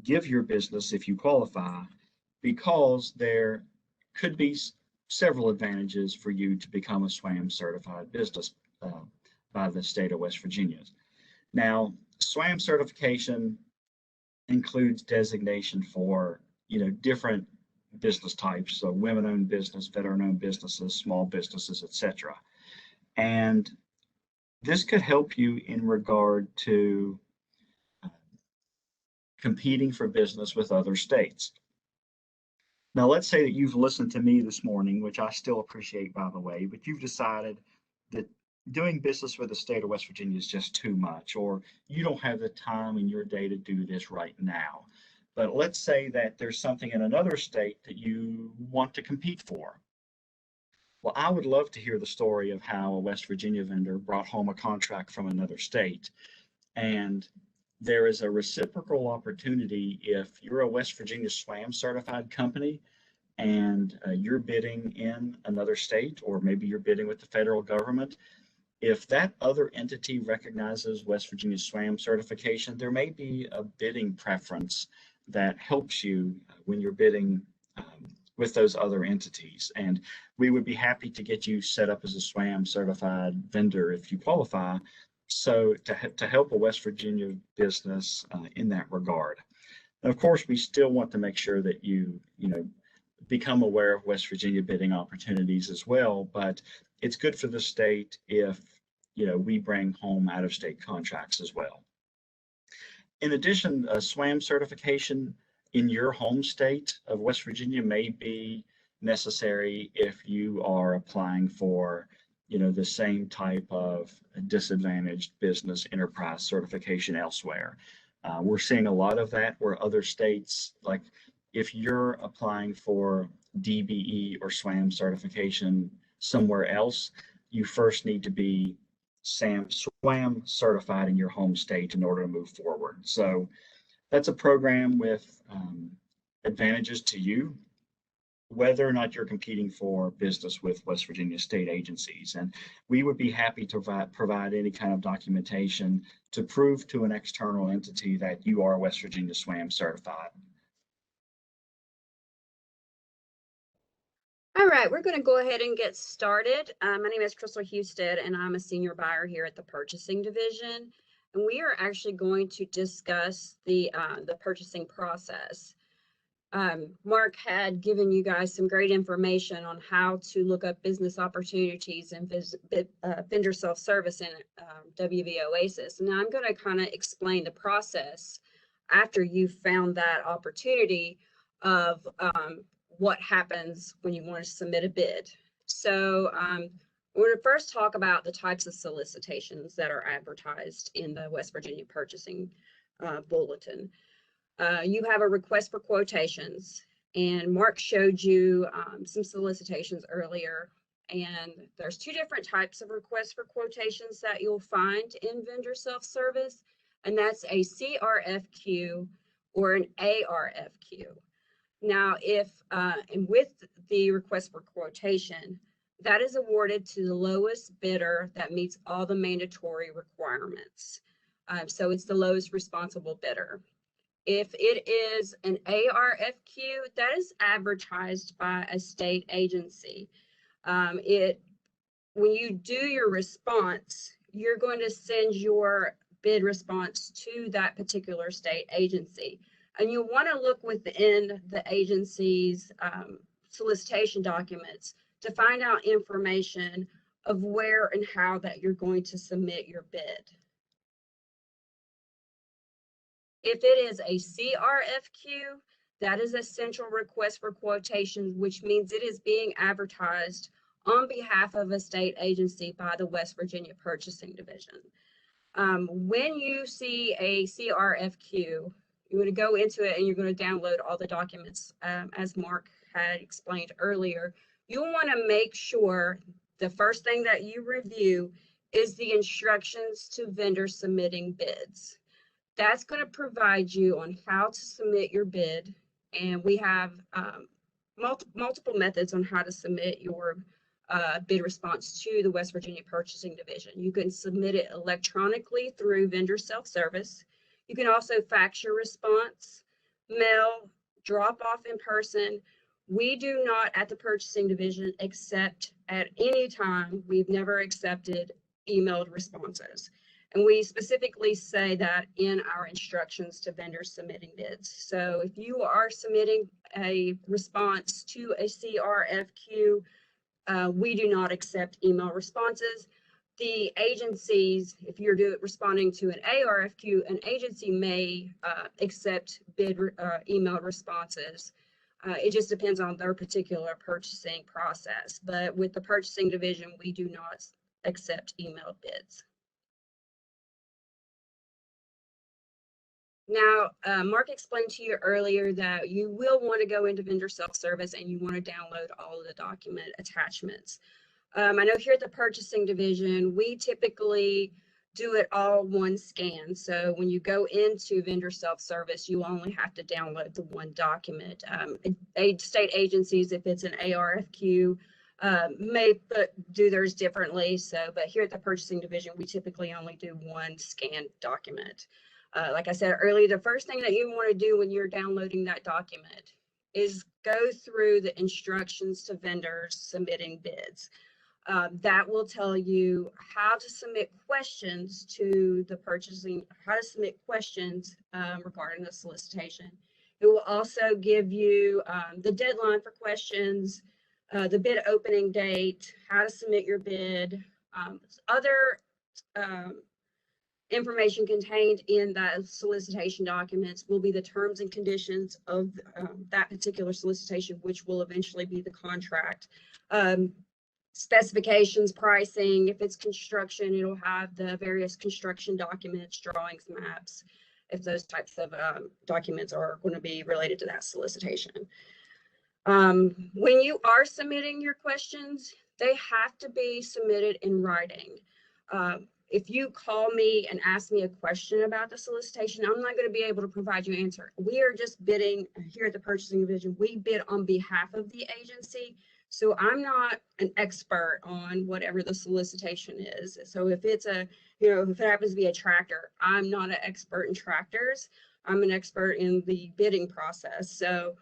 give your business if you qualify, because there could be several advantages for you to become a Swam certified business by the state of West Virginia. Now, Swam certification includes designation for different business types, so women-owned business, veteran-owned businesses, small businesses, etc. And this could help you in regard to competing for business with other states. Now, let's say that you've listened to me this morning, which I still appreciate, by the way, but you've decided that doing business with the state of West Virginia is just too much, or you don't have the time in your day to do this right now. But let's say that there's something in another state that you want to compete for. Well, I would love to hear the story of how a West Virginia vendor brought home a contract from another state. And there is a reciprocal opportunity if you're a West Virginia SWAM certified company and you're bidding in another state, or maybe you're bidding with the federal government. If that other entity recognizes West Virginia SWAM certification, there may be a bidding preference that helps you when you're bidding with those other entities. And we would be happy to get you set up as a SWAM certified vendor if you qualify, so to help a West Virginia business in that regard. And of course, we still want to make sure that you become aware of West Virginia bidding opportunities as well, but it's good for the state if we bring home out-of-state contracts as well. In addition, a SWAM certification in your home state of West Virginia may be necessary if you are applying for the same type of disadvantaged business enterprise certification elsewhere. We're seeing a lot of that where other states, like if you're applying for DBE or SWAM certification somewhere else, you first need to be SWAM certified in your home state in order to move forward. So that's a program with advantages to you, whether or not you're competing for business with West Virginia state agencies. And we would be happy to provide any kind of documentation to prove to an external entity that you are West Virginia SWAM certified. All right, we're going to go ahead and get started. My name is Crystal Husted, and I'm a senior buyer here at the Purchasing Division. And we are actually going to discuss the purchasing process. Mark had given you guys some great information on how to look up business opportunities and vendor self-service in WV Oasis. Now I'm going to kind of explain the process after you've found that opportunity of what happens when you want to submit a bid. So we're going to first talk about the types of solicitations that are advertised in the West Virginia Purchasing Bulletin. You have a request for quotations, and Mark showed you some solicitations earlier, and there's two different types of requests for quotations that you'll find in vendor self-service, and that's a CRFQ or an ARFQ. Now, and with the request for quotation, that is awarded to the lowest bidder that meets all the mandatory requirements. So it's the lowest responsible bidder. If it is an ARFQ, that is advertised by a state agency. When you do your response, you're going to send your bid response to that particular state agency. And you'll want to look within the agency's solicitation documents to find out information of where and how that you're going to submit your bid. If it is a CRFQ, that is a central request for quotations, which means it is being advertised on behalf of a state agency by the West Virginia Purchasing Division. When you see a CRFQ, you're going to go into it and you're going to download all the documents, as Mark had explained earlier. You'll want to make sure the first thing that you review is the instructions to vendors submitting bids. That's going to provide you on how to submit your bid, and we have multiple methods on how to submit your bid response to the West Virginia Purchasing Division. You can submit it electronically through vendor self-service. You can also fax your response, mail, drop off in person. We do not at the Purchasing Division accept at any time. We've never accepted emailed responses. And we specifically say that in our instructions to vendors submitting bids. So if you are submitting a response to a CRFQ, we do not accept email responses. The agencies, if you're responding to an ARFQ, an agency may accept bid email responses. It just depends on their particular purchasing process. But with the Purchasing Division, we do not accept emailed bids. Now, Mark explained to you earlier that you will want to go into vendor self-service and you want to download all of the document attachments. I know here at the Purchasing Division, we typically do it all one scan. So when you go into vendor self-service, you only have to download the one document. State agencies, if it's an ARFQ, may do theirs differently. But here at the Purchasing Division, we typically only do one scanned document. Like I said earlier, the first thing that you want to do when you're downloading that document is go through the instructions to vendors submitting bids. That will tell you how to submit questions to the purchasing, how to submit questions regarding the solicitation. It will also give you the deadline for questions, the bid opening date, how to submit your bid, other information contained in that solicitation documents will be the terms and conditions of that particular solicitation, which will eventually be the contract. Specifications, pricing, if it's construction, it'll have the various construction documents, drawings, maps, if those types of documents are going to be related to that solicitation. When you are submitting your questions, they have to be submitted in writing. If you call me and ask me a question about the solicitation, I'm not going to be able to provide you an answer. We are just bidding here at the purchasing division. We bid on behalf of the agency. So I'm not an expert on whatever the solicitation is. So if it's a, if it happens to be a tractor, I'm not an expert in tractors. I'm an expert in the bidding process. So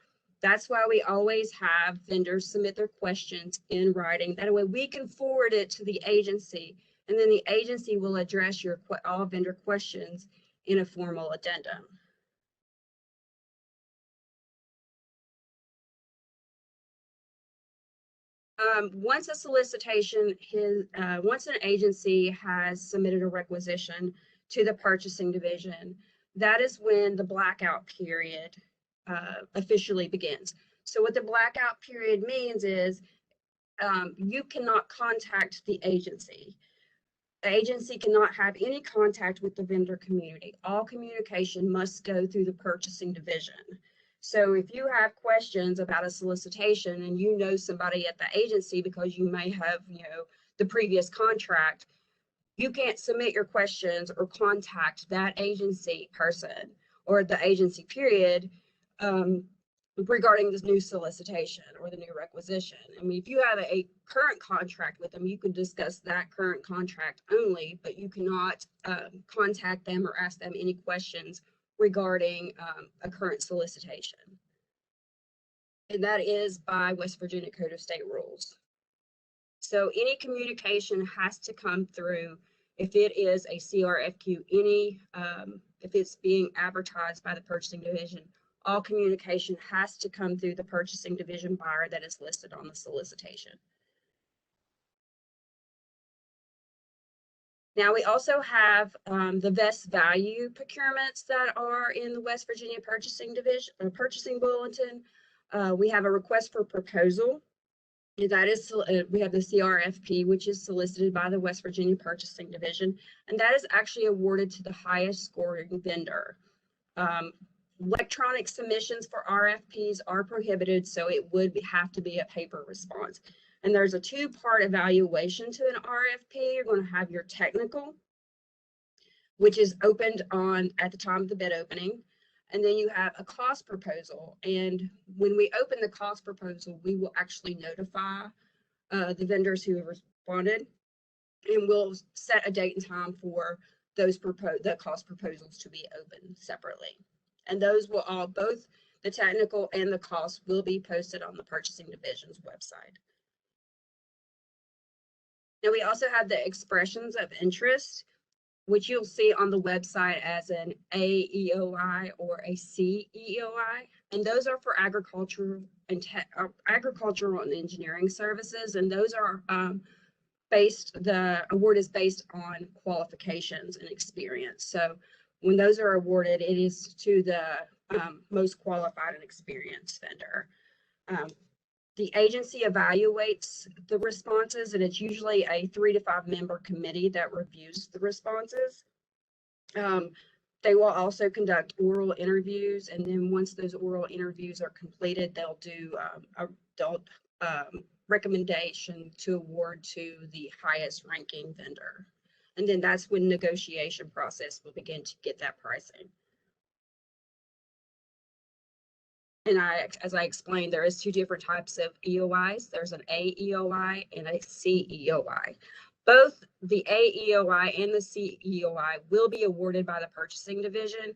that's why we always have vendors submit their questions in writing. That way we can forward it to the agency, and then the agency will address your all vendor questions in a formal addendum. Once a solicitation, once an agency has submitted a requisition to the purchasing division, that is when the blackout period officially begins. So what the blackout period means is you cannot contact the agency. The agency cannot have any contact with the vendor community. All communication must go through the purchasing division. So if you have questions about a solicitation and you know somebody at the agency because you may have, the previous contract, you can't submit your questions or contact that agency person or the agency period regarding this new solicitation or the new requisition. I mean, if you have a current contract with them, you can discuss that current contract only, but you cannot contact them or ask them any questions regarding a current solicitation. And that is by West Virginia Code of State Rules. So any communication has to come through, if it is a CRFQ, if it's being advertised by the purchasing division, all communication has to come through the purchasing division buyer that is listed on the solicitation. Now we also have the best value procurements that are in the West Virginia Purchasing Division or Purchasing Bulletin. We have a request for proposal. That is, we have the CRFP, which is solicited by the West Virginia Purchasing Division, and that is actually awarded to the highest scoring vendor. Electronic submissions for RFPs are prohibited, so it would have to be a paper response. And there's a two-part evaluation to an RFP. You're going to have your technical, which is opened at the time of the bid opening. And then you have a cost proposal. And when we open the cost proposal, we will actually notify the vendors who have responded, and we'll set a date and time for the cost proposals to be opened separately. And those will all, both the technical and the cost, will be posted on the purchasing division's website. Now we also have the expressions of interest, which you'll see on the website as an AEOI or a CEOI, and those are for agricultural and engineering services, and those are the award is based on qualifications and experience. So when those are awarded, it is to the most qualified and experienced vendor. The agency evaluates the responses, and it's usually a 3 to 5 member committee that reviews the responses. They will also conduct oral interviews, and then once those oral interviews are completed, they'll do a recommendation to award to the highest ranking vendor. And then that's when negotiation process will begin to get that pricing. And as I explained, there is 2 different types of EOIs. There's an AEOI and a CEOI. Both the AEOI and the CEOI will be awarded by the purchasing division.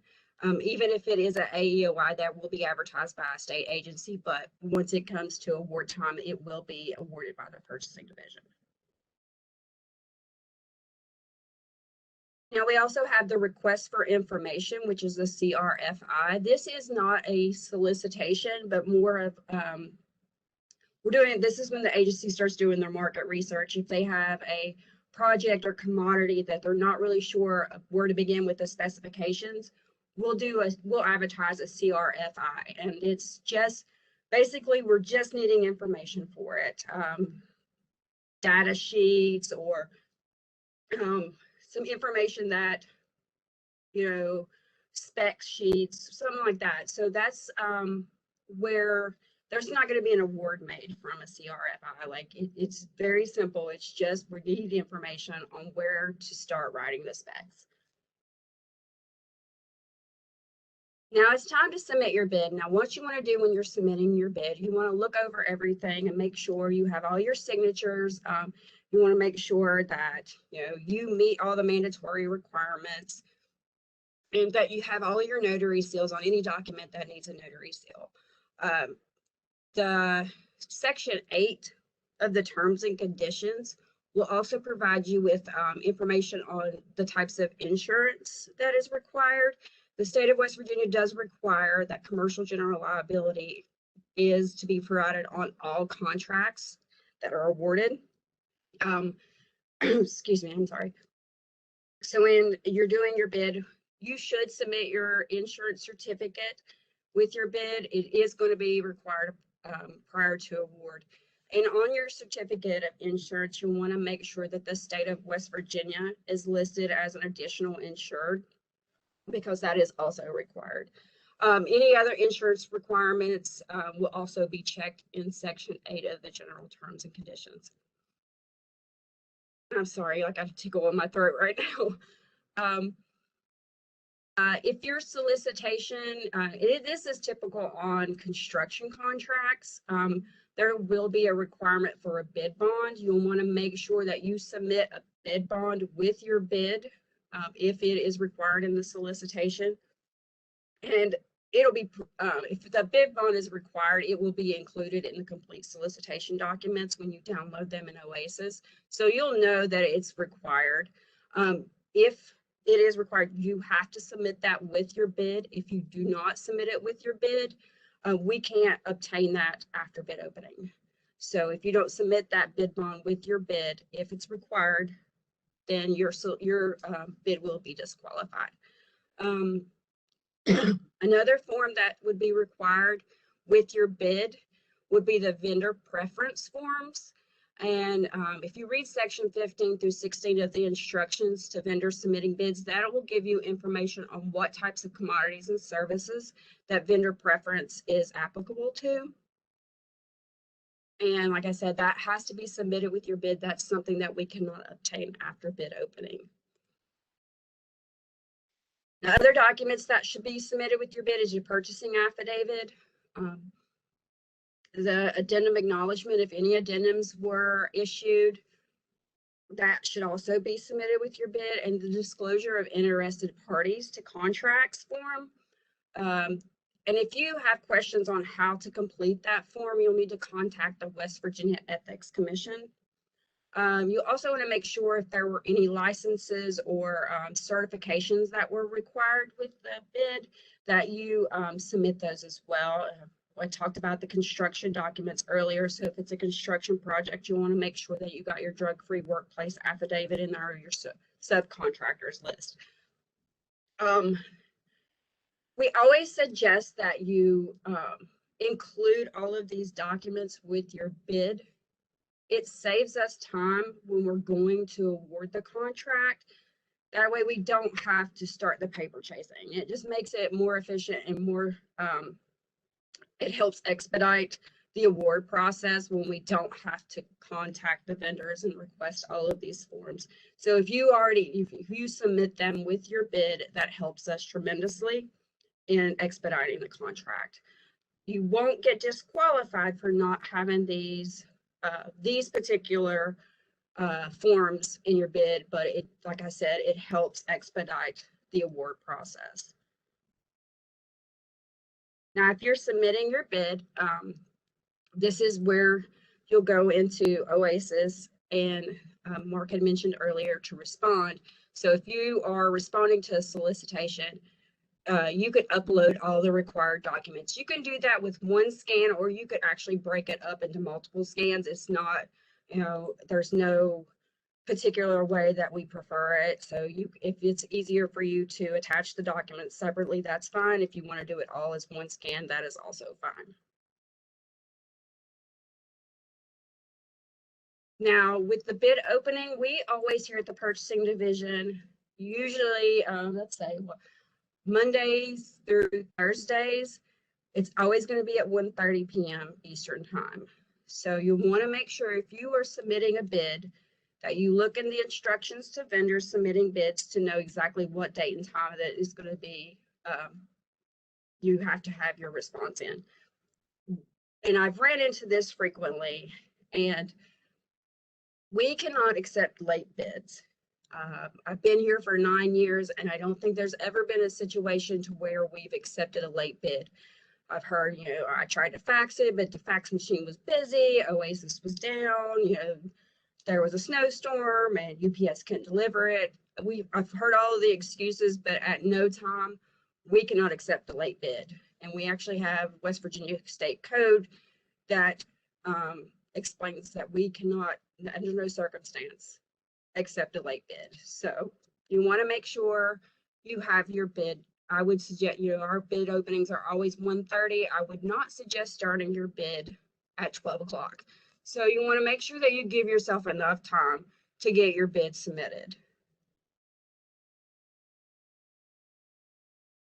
Even if it is an AEOI that will be advertised by a state agency, but once it comes to award time, it will be awarded by the purchasing division. Now, we also have the request for information, which is the CRFI. This is not a solicitation, but more of, this is when the agency starts doing their market research. If they have a project or commodity that they're not really sure where to begin with the specifications, we'll advertise a CRFI, and it's just basically we're just needing information for it, data sheets or some information that, spec sheets, something like that. So that's where there's not going to be an award made from a CRFI. Like it's very simple. It's just we need information on where to start writing the specs. Now it's time to submit your bid. Now, what you want to do when you're submitting your bid, you want to look over everything and make sure you have all your signatures. You want to make sure that you meet all the mandatory requirements and that you have all your notary seals on any document that needs a notary seal. The Section 8 of the terms and conditions will also provide you with information on the types of insurance that is required. The state of West Virginia does require that commercial general liability is to be provided on all contracts that are awarded. Excuse me, I'm sorry. So when you're doing your bid, you should submit your insurance certificate with your bid. It is going to be required prior to award. And on your certificate of insurance, you want to make sure that the state of West Virginia is listed as an additional insured, because that is also required. Any other insurance requirements will also be checked in Section 8 of the general terms and conditions. I'm sorry, I got a tickle in my throat right now. If your solicitation, this is typical on construction contracts, there will be a requirement for a bid bond. You'll want to make sure that you submit a bid bond with your bid if it is required in the solicitation. And it'll be, if the bid bond is required, it will be included in the complete solicitation documents when you download them in OASIS. So you'll know that it's required. If it is required, you have to submit that with your bid. If you do not submit it with your bid, we can't obtain that after bid opening. So if you don't submit that bid bond with your bid, if it's required, then your bid will be disqualified. Another form that would be required with your bid would be the vendor preference forms. And if you read section 15 through 16 of the instructions to vendors submitting bids, that will give you information on what types of commodities and services that vendor preference is applicable to. And like I said, that has to be submitted with your bid. That's something that we cannot obtain after bid opening. Now, other documents that should be submitted with your bid is your purchasing affidavit, the addendum acknowledgement, if any addendums were issued, that should also be submitted with your bid, and the disclosure of interested parties to contracts form. And if you have questions on how to complete that form, you'll need to contact the West Virginia Ethics Commission. You also want to make sure if there were any licenses or certifications that were required with the bid, that you submit those as well. I talked about the construction documents earlier. So if it's a construction project, you want to make sure that you got your drug-free workplace affidavit in there, or your subcontractors list. We always suggest that you include all of these documents with your bid. It saves us time when we're going to award the contract. That way we don't have to start the paper chasing. It just makes it more efficient and more, it helps expedite the award process when we don't have to contact the vendors and request all of these forms. So if you submit them with your bid, that helps us tremendously in expediting the contract. You won't get disqualified for not having these particular forms in your bid, but it, like I said, it helps expedite the award process. Now, if you're submitting your bid, this is where you'll go into OASIS, and Mark had mentioned earlier to respond. So if you are responding to a solicitation, you could upload all the required documents. You can do that with one scan, or you could actually break it up into multiple scans. It's not, there's no particular way that we prefer it. So if it's easier for you to attach the documents separately, that's fine. If you want to do it all as one scan, that is also fine. Now, with the bid opening, we always here at the purchasing division, usually, let's say Mondays through Thursdays, it's always going to be at 1:30 p.m. Eastern time. So you want to make sure if you are submitting a bid that you look in the instructions to vendors submitting bids to know exactly what date and time that is going to be, you have to have your response in. And I've ran into this frequently, and we cannot accept late bids. I've been here for 9 years, and I don't think there's ever been a situation to where we've accepted a late bid. I've heard, I tried to fax it, but the fax machine was busy, OASIS was down, there was a snowstorm and UPS couldn't deliver it. I've heard all of the excuses, but at no time we cannot accept a late bid. And we actually have West Virginia State Code that explains that we cannot, under no circumstance, accept a late bid. So you want to make sure you have your bid. I would suggest, our bid openings are always 1:30. I would not suggest starting your bid at 12 o'clock. So you want to make sure that you give yourself enough time to get your bid submitted.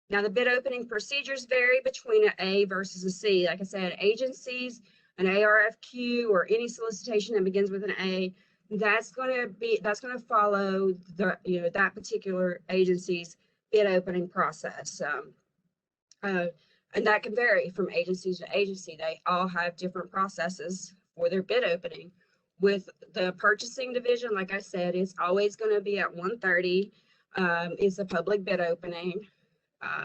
Now, the bid opening procedures vary between an A versus a C. Like I said, agencies, an ARFQ, or any solicitation that begins with an A, that's going to follow the that particular agency's bid opening process. And that can vary from agency to agency. They all have different processes for their bid opening. With the purchasing division, like I said, it's always going to be at 1:30. It's a public bid opening.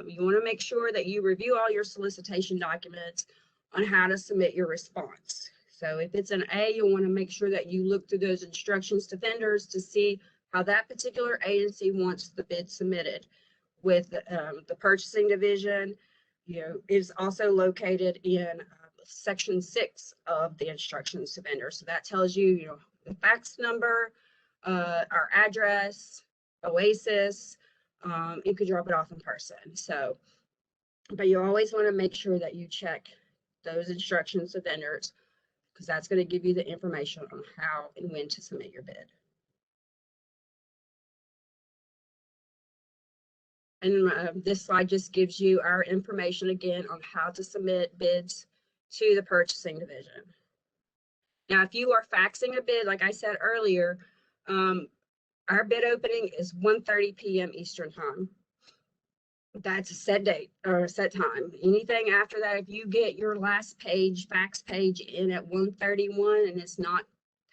You want to make sure that you review all your solicitation documents on how to submit your response. So if it's an A, you'll want to make sure that you look through those instructions to vendors to see how that particular agency wants the bid submitted. With the purchasing division, is also located in section 6 of the instructions to vendors. So that tells you, the fax number, our address, OASIS. You could drop it off in person. So, but you always want to make sure that you check those instructions to vendors, because that's going to give you the information on how and when to submit your bid. And this slide just gives you our information again on how to submit bids to the purchasing division. Now, if you are faxing a bid, like I said earlier, our bid opening is 1:30 p.m. Eastern time. That's a set date or a set time. Anything after that, if you get your last page, fax page in at 1:31 and it's not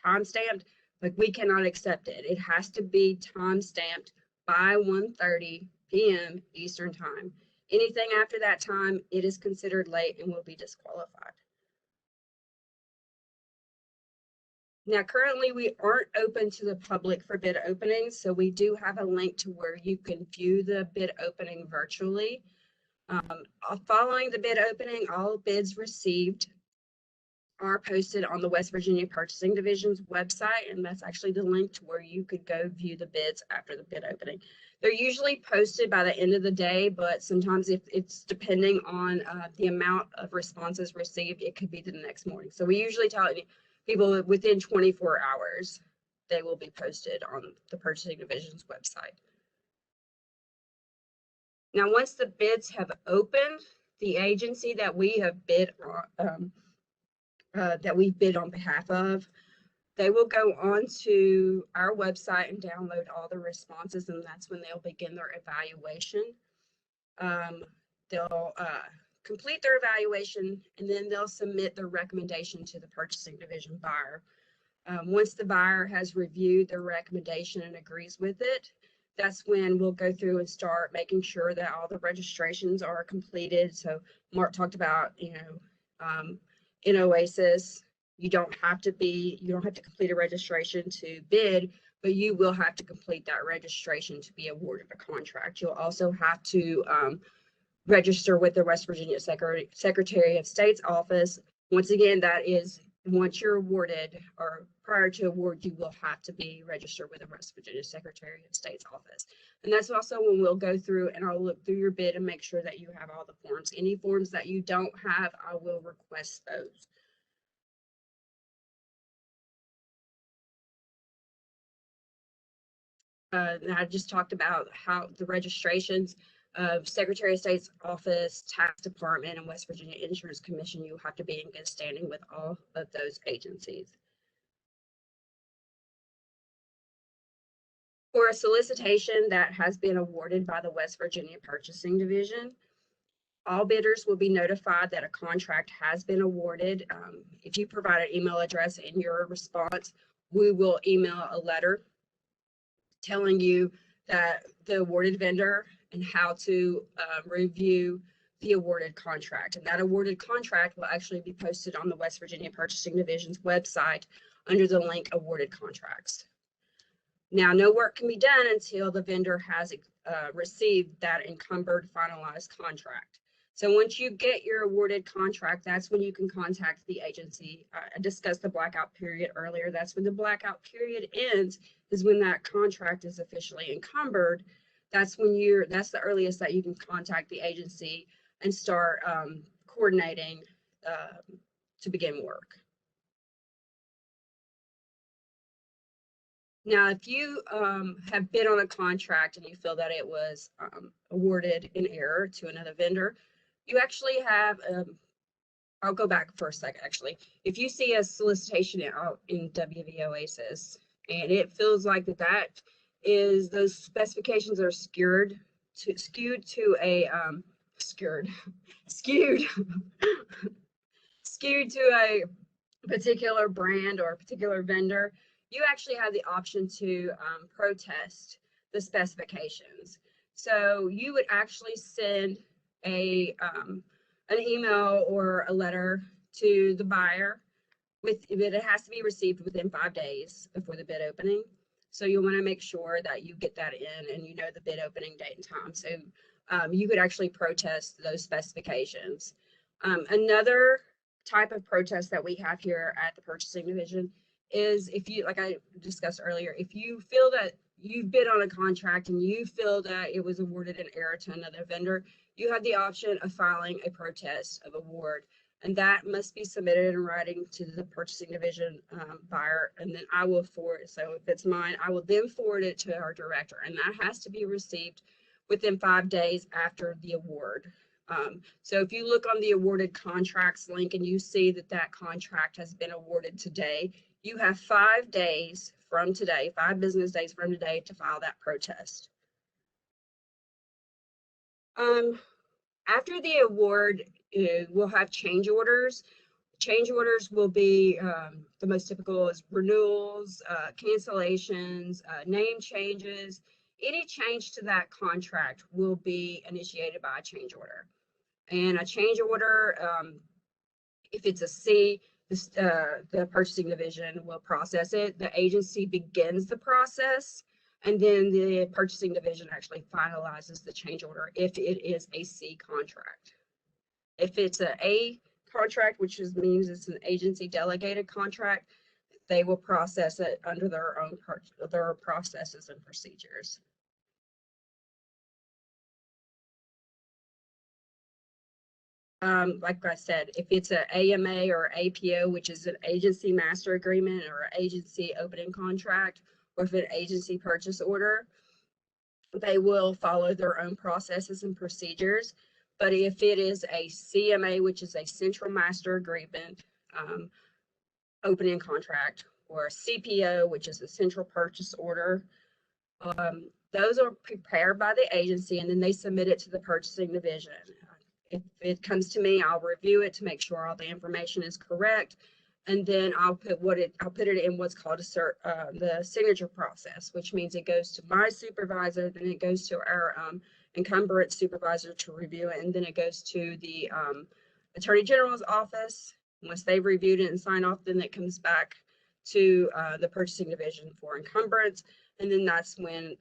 time stamped, like, we cannot accept it. It has to be time stamped by 1:30 p.m. Eastern time. Anything after that time, it is considered late and will be disqualified. Now, currently, we aren't open to the public for bid openings, so we do have a link to where you can view the bid opening virtually. Following the bid opening, all bids received are posted on the West Virginia Purchasing Division's website, and that's actually the link to where you could go view the bids after the bid opening. They're usually posted by the end of the day, but sometimes if it's depending on the amount of responses received, it could be the next morning. So we usually tell people within 24 hours, they will be posted on the Purchasing Division's website. Now, once the bids have opened, the agency that we have bid on, that we bid on behalf of, they will go on to our website and download all the responses, and that's when they'll begin their evaluation. They'll complete their evaluation, and then they'll submit their recommendation to the purchasing division buyer. Once the buyer has reviewed the recommendation and agrees with it, that's when we'll go through and start making sure that all the registrations are completed. So Mark talked about, in OASIS, you don't have to complete a registration to bid, but you will have to complete that registration to be awarded a contract. You'll also have to register with the West Virginia Secretary of State's office. Once again, that is once you're awarded or prior to award, you will have to be registered with the West Virginia Secretary of State's office. And that's also when we'll go through and I'll look through your bid and make sure that you have all the forms. Any forms that you don't have, I will request those. And I just talked about how the registrations of Secretary of State's office, tax department, and West Virginia Insurance Commission, you have to be in good standing with all of those agencies. For a solicitation that has been awarded by the West Virginia Purchasing Division, all bidders will be notified that a contract has been awarded. If you provide an email address in your response, we will email a letter telling you that the awarded vendor and how to review the awarded contract. And that awarded contract will actually be posted on the West Virginia Purchasing Division's website under the link Awarded Contracts. Now, no work can be done until the vendor has received that encumbered finalized contract. So once you get your awarded contract, that's when you can contact the agency. I discussed the blackout period earlier. That's when the blackout period ends, is when that contract is officially encumbered. That's the earliest that you can contact the agency and start coordinating to begin work. Now, if you have bid on a contract and you feel that it was awarded in error to another vendor, you actually have, I'll go back for a second, actually. If you see a solicitation out in WV OASIS and it feels like that is those specifications are skewed to a particular brand or a particular vendor, you actually have the option to protest the specifications. So you would actually send an email or a letter to the buyer it has to be received within 5 days before the bid opening. So you'll want to make sure that you get that in and you know the bid opening date and time. So you could actually protest those specifications. Another type of protest that we have here at the Purchasing Division is if you, like I discussed earlier, if you feel that you bid on a contract and you feel that it was awarded in error to another vendor, you have the option of filing a protest of award. And that must be submitted in writing to the Purchasing Division buyer, and then I will forward it. So if it's mine, I will then forward it to our director, and that has to be received within 5 days after the award. So if you look on the awarded contracts link and you see that contract has been awarded today, you have 5 days from today, 5 business days from today to file that protest. After the award, we'll have change orders. Change orders will be the most typical is renewals, cancellations, name changes. Any change to that contract will be initiated by a change order. And a change order, if it's a C, the Purchasing Division will process it. The agency begins the process, and then the Purchasing Division actually finalizes the change order if it is a C contract. If it's an A contract, which means it's an agency delegated contract, they will process it under their own processes and procedures. Like I said, if it's an AMA or APO, which is an agency master agreement or an agency opening contract, or if an agency purchase order, they will follow their own processes and procedures. But if it is a CMA, which is a central master agreement opening contract, or a CPO, which is a central purchase order, those are prepared by the agency and then they submit it to the Purchasing Division. If it comes to me, I'll review it to make sure all the information is correct. And then I'll put it in what's called the signature process, which means it goes to my supervisor, then it goes to our encumbrance supervisor to review it, and then it goes to the Attorney General's office. Once they've reviewed it and signed off, then it comes back to the purchasing division for encumbrance, and then that's when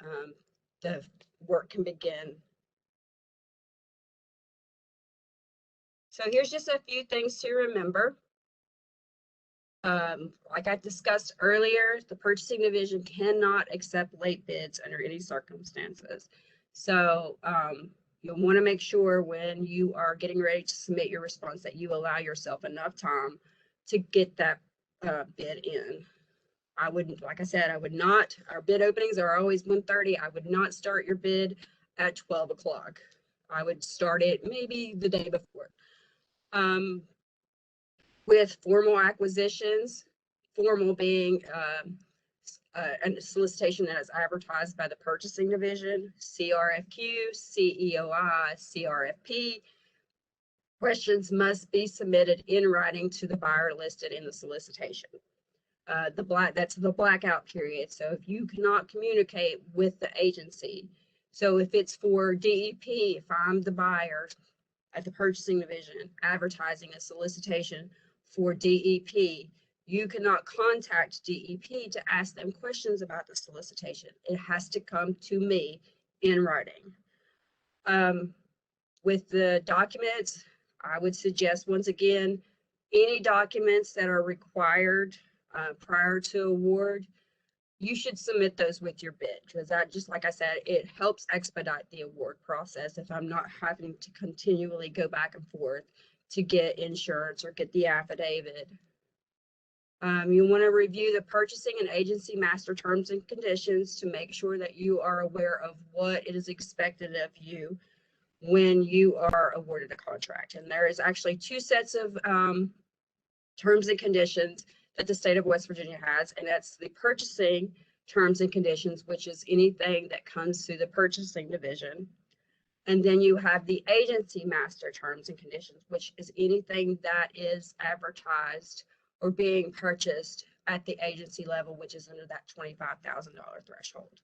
the work can begin. So here's just a few things to remember. Like I discussed earlier, the purchasing division cannot accept late bids under any circumstances. So you'll want to make sure when you are getting ready to submit your response that you allow yourself enough time to get that bid in. I wouldn't, like I said, I would not, our bid openings are always 1:30. I would not start your bid at 12 o'clock. I would start it maybe the day before. With formal acquisitions, formal being a solicitation that is advertised by the purchasing division, CRFQ, CEOI, CRFP. Questions must be submitted in writing to the buyer listed in the solicitation. That's the blackout period. So if you cannot communicate with the agency, so if it's for DEP, if I'm the buyer at the purchasing division advertising a solicitation for DEP, you cannot contact DEP to ask them questions about the solicitation. It has to come to me in writing. With the documents, I would suggest, once again, any documents that are required prior to award, you should submit those with your bid, because that, just like I said, it helps expedite the award process if I'm not having to continually go back and forth to get insurance or get the affidavit. You want to review the purchasing and agency master terms and conditions to make sure that you are aware of what it is expected of you when you are awarded a contract. And there is actually two sets of terms and conditions that the state of West Virginia has, and that's the purchasing terms and conditions, which is anything that comes through the purchasing division. And then you have the agency master terms and conditions, which is anything that is advertised or being purchased at the agency level, which is under that $25,000 threshold.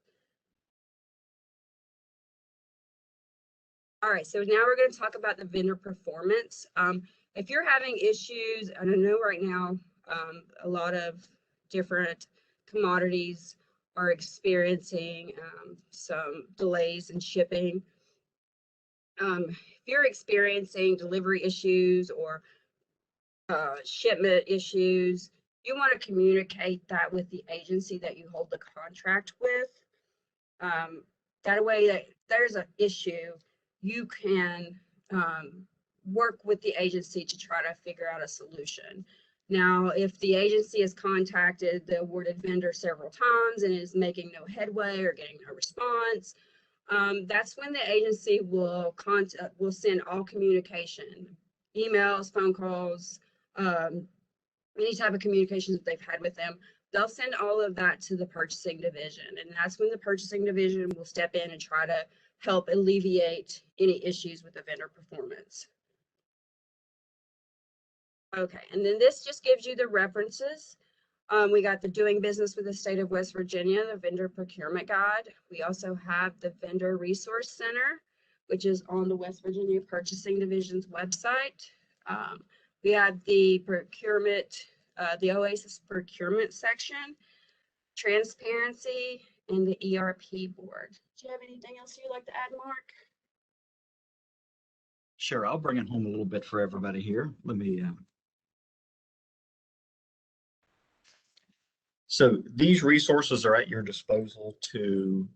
All right, so now we're going to talk about the vendor performance. If you're having issues, and I know right now a lot of different commodities are experiencing some delays in shipping. If you're experiencing delivery issues or shipment issues, you want to communicate that with the agency that you hold the contract with. That way, that there's an issue, you can work with the agency to try to figure out a solution. Now, if the agency has contacted the awarded vendor several times and is making no headway or getting no response, that's when the agency will send all communication, emails, phone calls, any type of communications that they've had with them. They'll send all of that to the purchasing division, and that's when the purchasing division will step in and try to help alleviate any issues with the vendor performance. Okay, and then this just gives you the references. We got the Doing Business with the State of West Virginia, the Vendor Procurement Guide. We also have the Vendor Resource Center, which is on the West Virginia Purchasing Division's website. We have the procurement, the OASIS procurement section, transparency, and the ERP board. Do you have anything else you'd like to add, Mark? Sure, I'll bring it home a little bit for everybody here. Let me. So these resources are at your disposal to,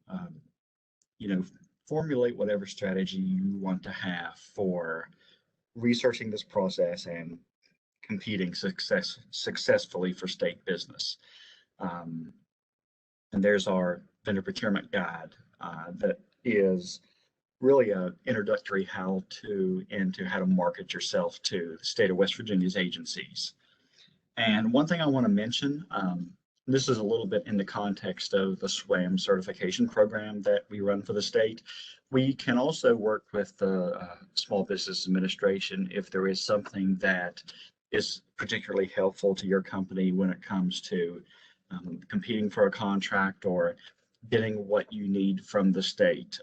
formulate whatever strategy you want to have for researching this process and competing successfully for state business. And there's our vendor procurement guide that is really an introductory into how to market yourself to the state of West Virginia's agencies. And one thing I want to mention, this is a little bit in the context of the Swam certification program that we run for the state. We can also work with the Small Business Administration if there is something that is particularly helpful to your company when it comes to competing for a contract or getting what you need from the state.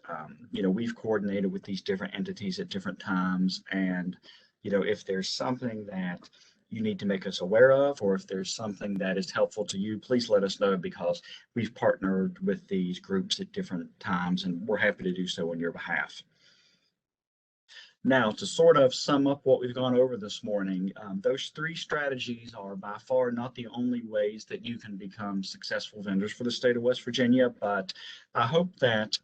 We've coordinated with these different entities at different times, and if there's something that you need to make us aware of, or if there's something that is helpful to you, please let us know, because we've partnered with these groups at different times and we're happy to do so on your behalf. Now, to sort of sum up what we've gone over this morning, those 3 strategies are by far not the only ways that you can become successful vendors for the state of West Virginia, but I hope that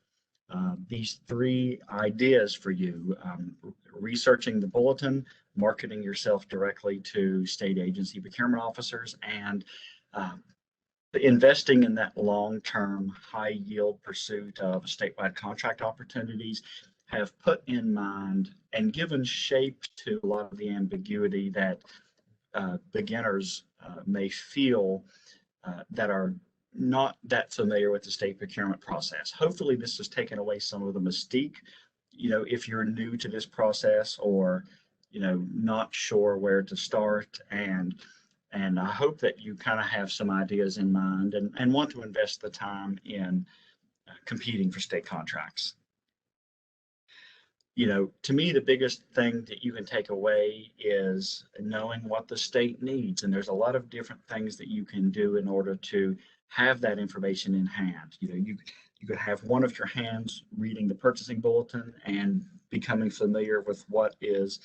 these 3 ideas for you, researching the Bulletin, marketing yourself directly to state agency procurement officers, and investing in that long-term high-yield pursuit of statewide contract opportunities, have put in mind and given shape to a lot of the ambiguity that beginners may feel that are not that familiar with the state procurement process. Hopefully this has taken away some of the mystique, if you're new to this process or, not sure where to start. And I hope that you kind of have some ideas in mind and want to invest the time in competing for state contracts. To me, the biggest thing that you can take away is knowing what the state needs. And there's a lot of different things that you can do in order to have that information in hand. You could have one of your hands reading the purchasing bulletin and becoming familiar with what is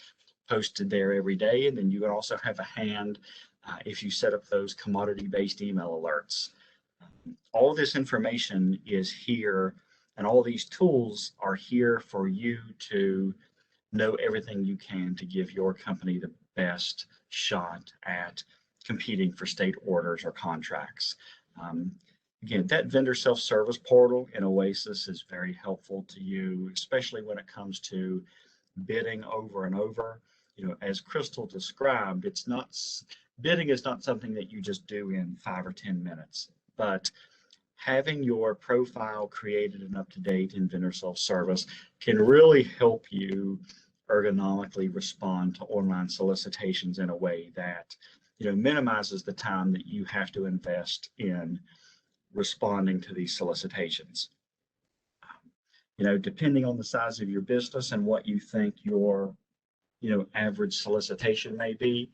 posted there every day. And then you can also have a hand if you set up those commodity-based email alerts. All this information is here, and all these tools are here for you to know everything you can to give your company the best shot at competing for state orders or contracts. Again, that vendor self-service portal in Oasis is very helpful to you, especially when it comes to bidding over and over. As Crystal described, bidding is not something that you just do in 5 or 10 minutes, but having your profile created and up to date in vendor self-service can really help you ergonomically respond to online solicitations in a way that minimizes the time that you have to invest in responding to these solicitations. Depending on the size of your business and what you think your average solicitation may be,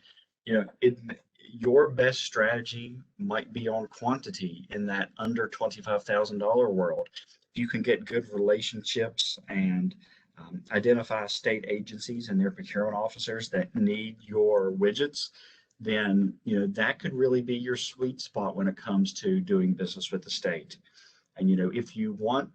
your best strategy might be on quantity in that under $25,000 world. If you can get good relationships and identify state agencies and their procurement officers that need your widgets, then that could really be your sweet spot when it comes to doing business with the state. And if you want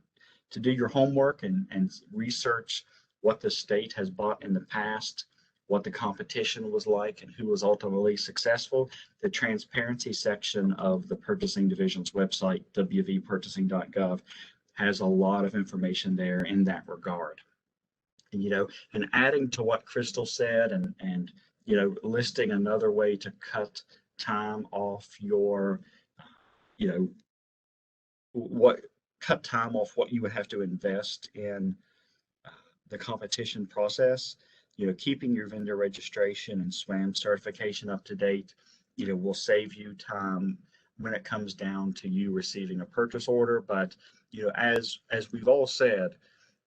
to do your homework and research what the state has bought in the past, what the competition was like, and who was ultimately successful, the transparency section of the purchasing division's website, wvpurchasing.gov, has a lot of information there in that regard. And adding to what Crystal said and listing another way to cut time off your, cut time off what you would have to invest in the competition process. Keeping your vendor registration and Swam certification up to date, will save you time when it comes down to you receiving a purchase order. But, as we've all said,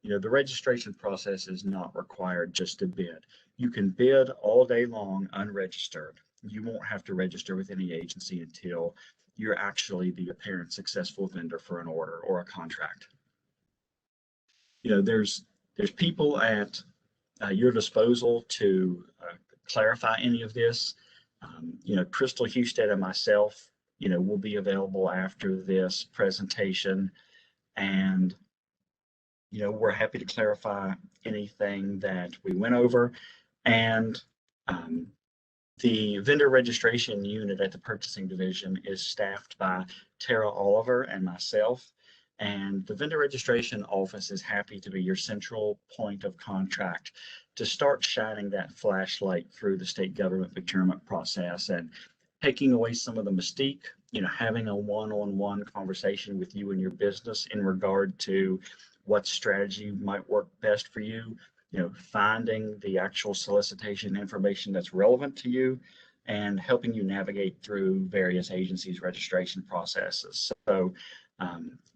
the registration process is not required just to bid. You can bid all day long unregistered. You won't have to register with any agency until you're actually the apparent successful vendor for an order or a contract. There's people at your disposal to clarify any of this. Crystal Husted and myself, will be available after this presentation, and we're happy to clarify anything that we went over. And the vendor registration unit at the purchasing division is staffed by Tara Oliver and myself. And the vendor registration office is happy to be your central point of contact to start shining that flashlight through the state government procurement process and taking away some of the mystique, having a one-on-one conversation with you and your business in regard to what strategy might work best for you, finding the actual solicitation information that's relevant to you, and helping you navigate through various agencies' registration processes. So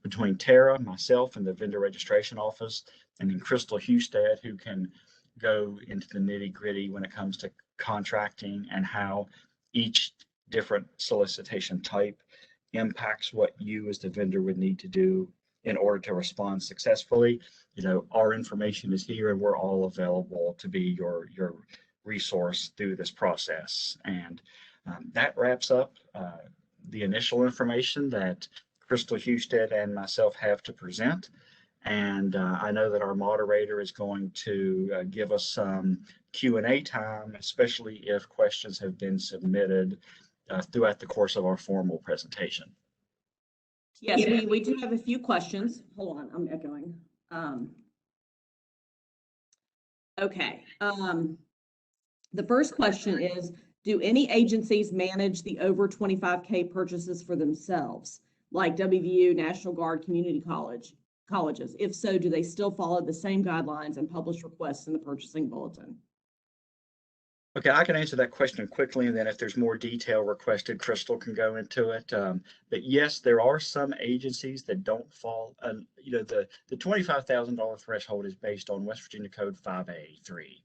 between Tara, myself, and the vendor registration office, and then Crystal Husted, who can go into the nitty-gritty when it comes to contracting and how each different solicitation type impacts what you as the vendor would need to do in order to respond successfully. Our information is here, and we're all available to be your resource through this process. And that wraps up the initial information that Crystal Husted and myself have to present. And I know that our moderator is going to give us some Q&A time, especially if questions have been submitted throughout the course of our formal presentation. Yes, we do have a few questions. Hold on, I'm echoing. Okay. The first question is, do any agencies manage the over 25K purchases for themselves, like WVU, National Guard, community colleges? If so, do they still follow the same guidelines and publish requests in the purchasing bulletin? Okay, I can answer that question quickly, and then if there's more detail requested, Crystal can go into it. But yes, there are some agencies that don't fall. The $25,000 threshold is based on West Virginia Code 5A3,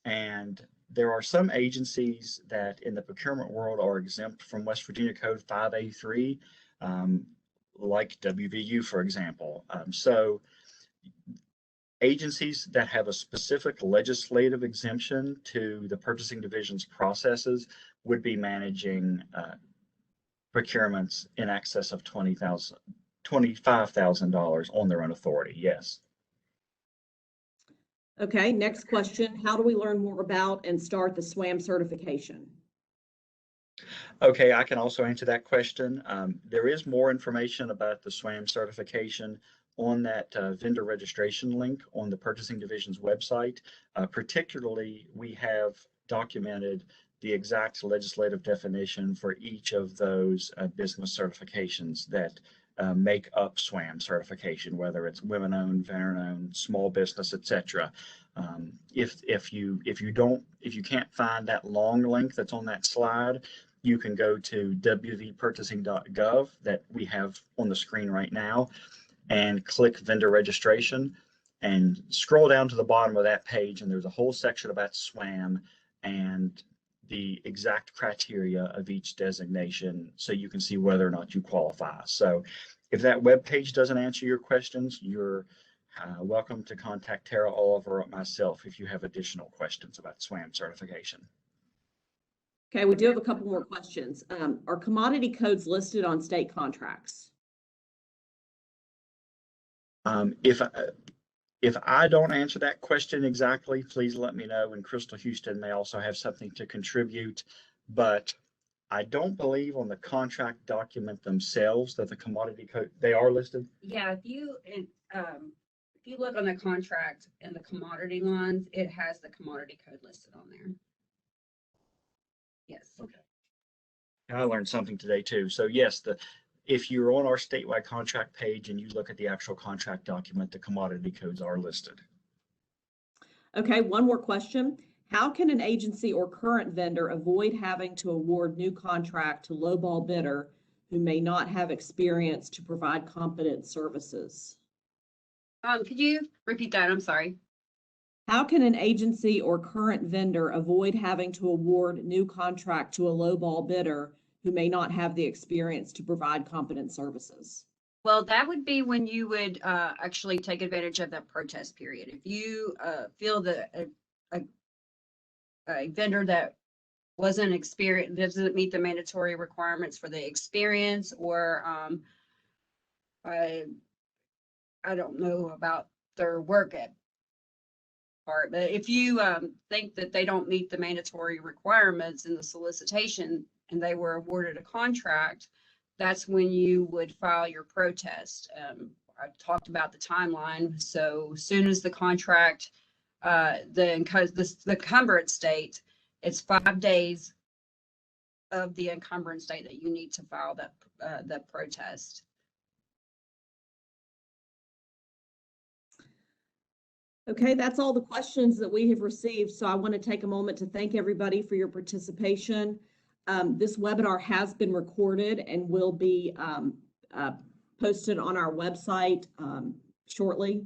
and there are some agencies that in the procurement world are exempt from West Virginia Code 5A3, like WVU, for example. So agencies that have a specific legislative exemption to the purchasing division's processes would be managing procurements in excess of $25,000 on their own authority. Yes. Okay, next question. How do we learn more about and start the Swam certification? Okay, I can also answer that question. There is more information about the Swam certification on that vendor registration link on the purchasing division's website. Particularly, we have documented the exact legislative definition for each of those business certifications that make up SWAM certification, whether it's women-owned, veteran-owned, small business, etc. If you can't find that long link that's on that slide, you can go to wvpurchasing.gov that we have on the screen right now, and click vendor registration and scroll down to the bottom of that page, and there's a whole section about SWAM and the exact criteria of each designation so you can see whether or not you qualify. So if that web page doesn't answer your questions, you're welcome to contact Tara, Oliver, or myself if you have additional questions about SWAM certification. Okay, we do have a couple more questions. Are commodity codes listed on state contracts? If I don't answer that question exactly, please let me know, and Crystal Husted may also have something to contribute, but I don't believe on the contract document themselves that the commodity code, they are listed. Yeah, if you look on the contract and the commodity lines, it has the commodity code listed on there. Yes. Okay. I learned something today too. So yes, if you're on our statewide contract page and you look at the actual contract document, the commodity codes are listed. Okay, one more question. How can an agency or current vendor avoid having to award new contract to lowball bidder who may not have experience to provide competent services? Could you repeat that? I'm sorry. How can an agency or current vendor avoid having to award new contract to a lowball bidder who may not have the experience to provide competent services? Well, that would be when you would actually take advantage of that protest period. If you feel that a vendor that wasn't experienced, doesn't meet the mandatory requirements for the experience, or I don't know about their work at part, but if you think that they don't meet the mandatory requirements in the solicitation and they were awarded a contract, that's when you would file your protest. I talked about the timeline. So as soon as the contract, the encumbrance date, it's 5 days of the encumbrance date that you need to file that protest. Okay, that's all the questions that we have received. So I want to take a moment to thank everybody for your participation. This webinar has been recorded and will be posted on our website shortly.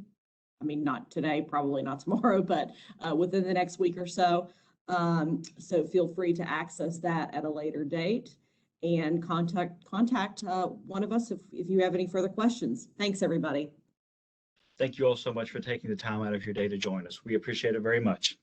I mean, not today, probably not tomorrow, but within the next week or so. So feel free to access that at a later date and contact one of us if you have any further questions. Thanks, everybody. Thank you all so much for taking the time out of your day to join us. We appreciate it very much.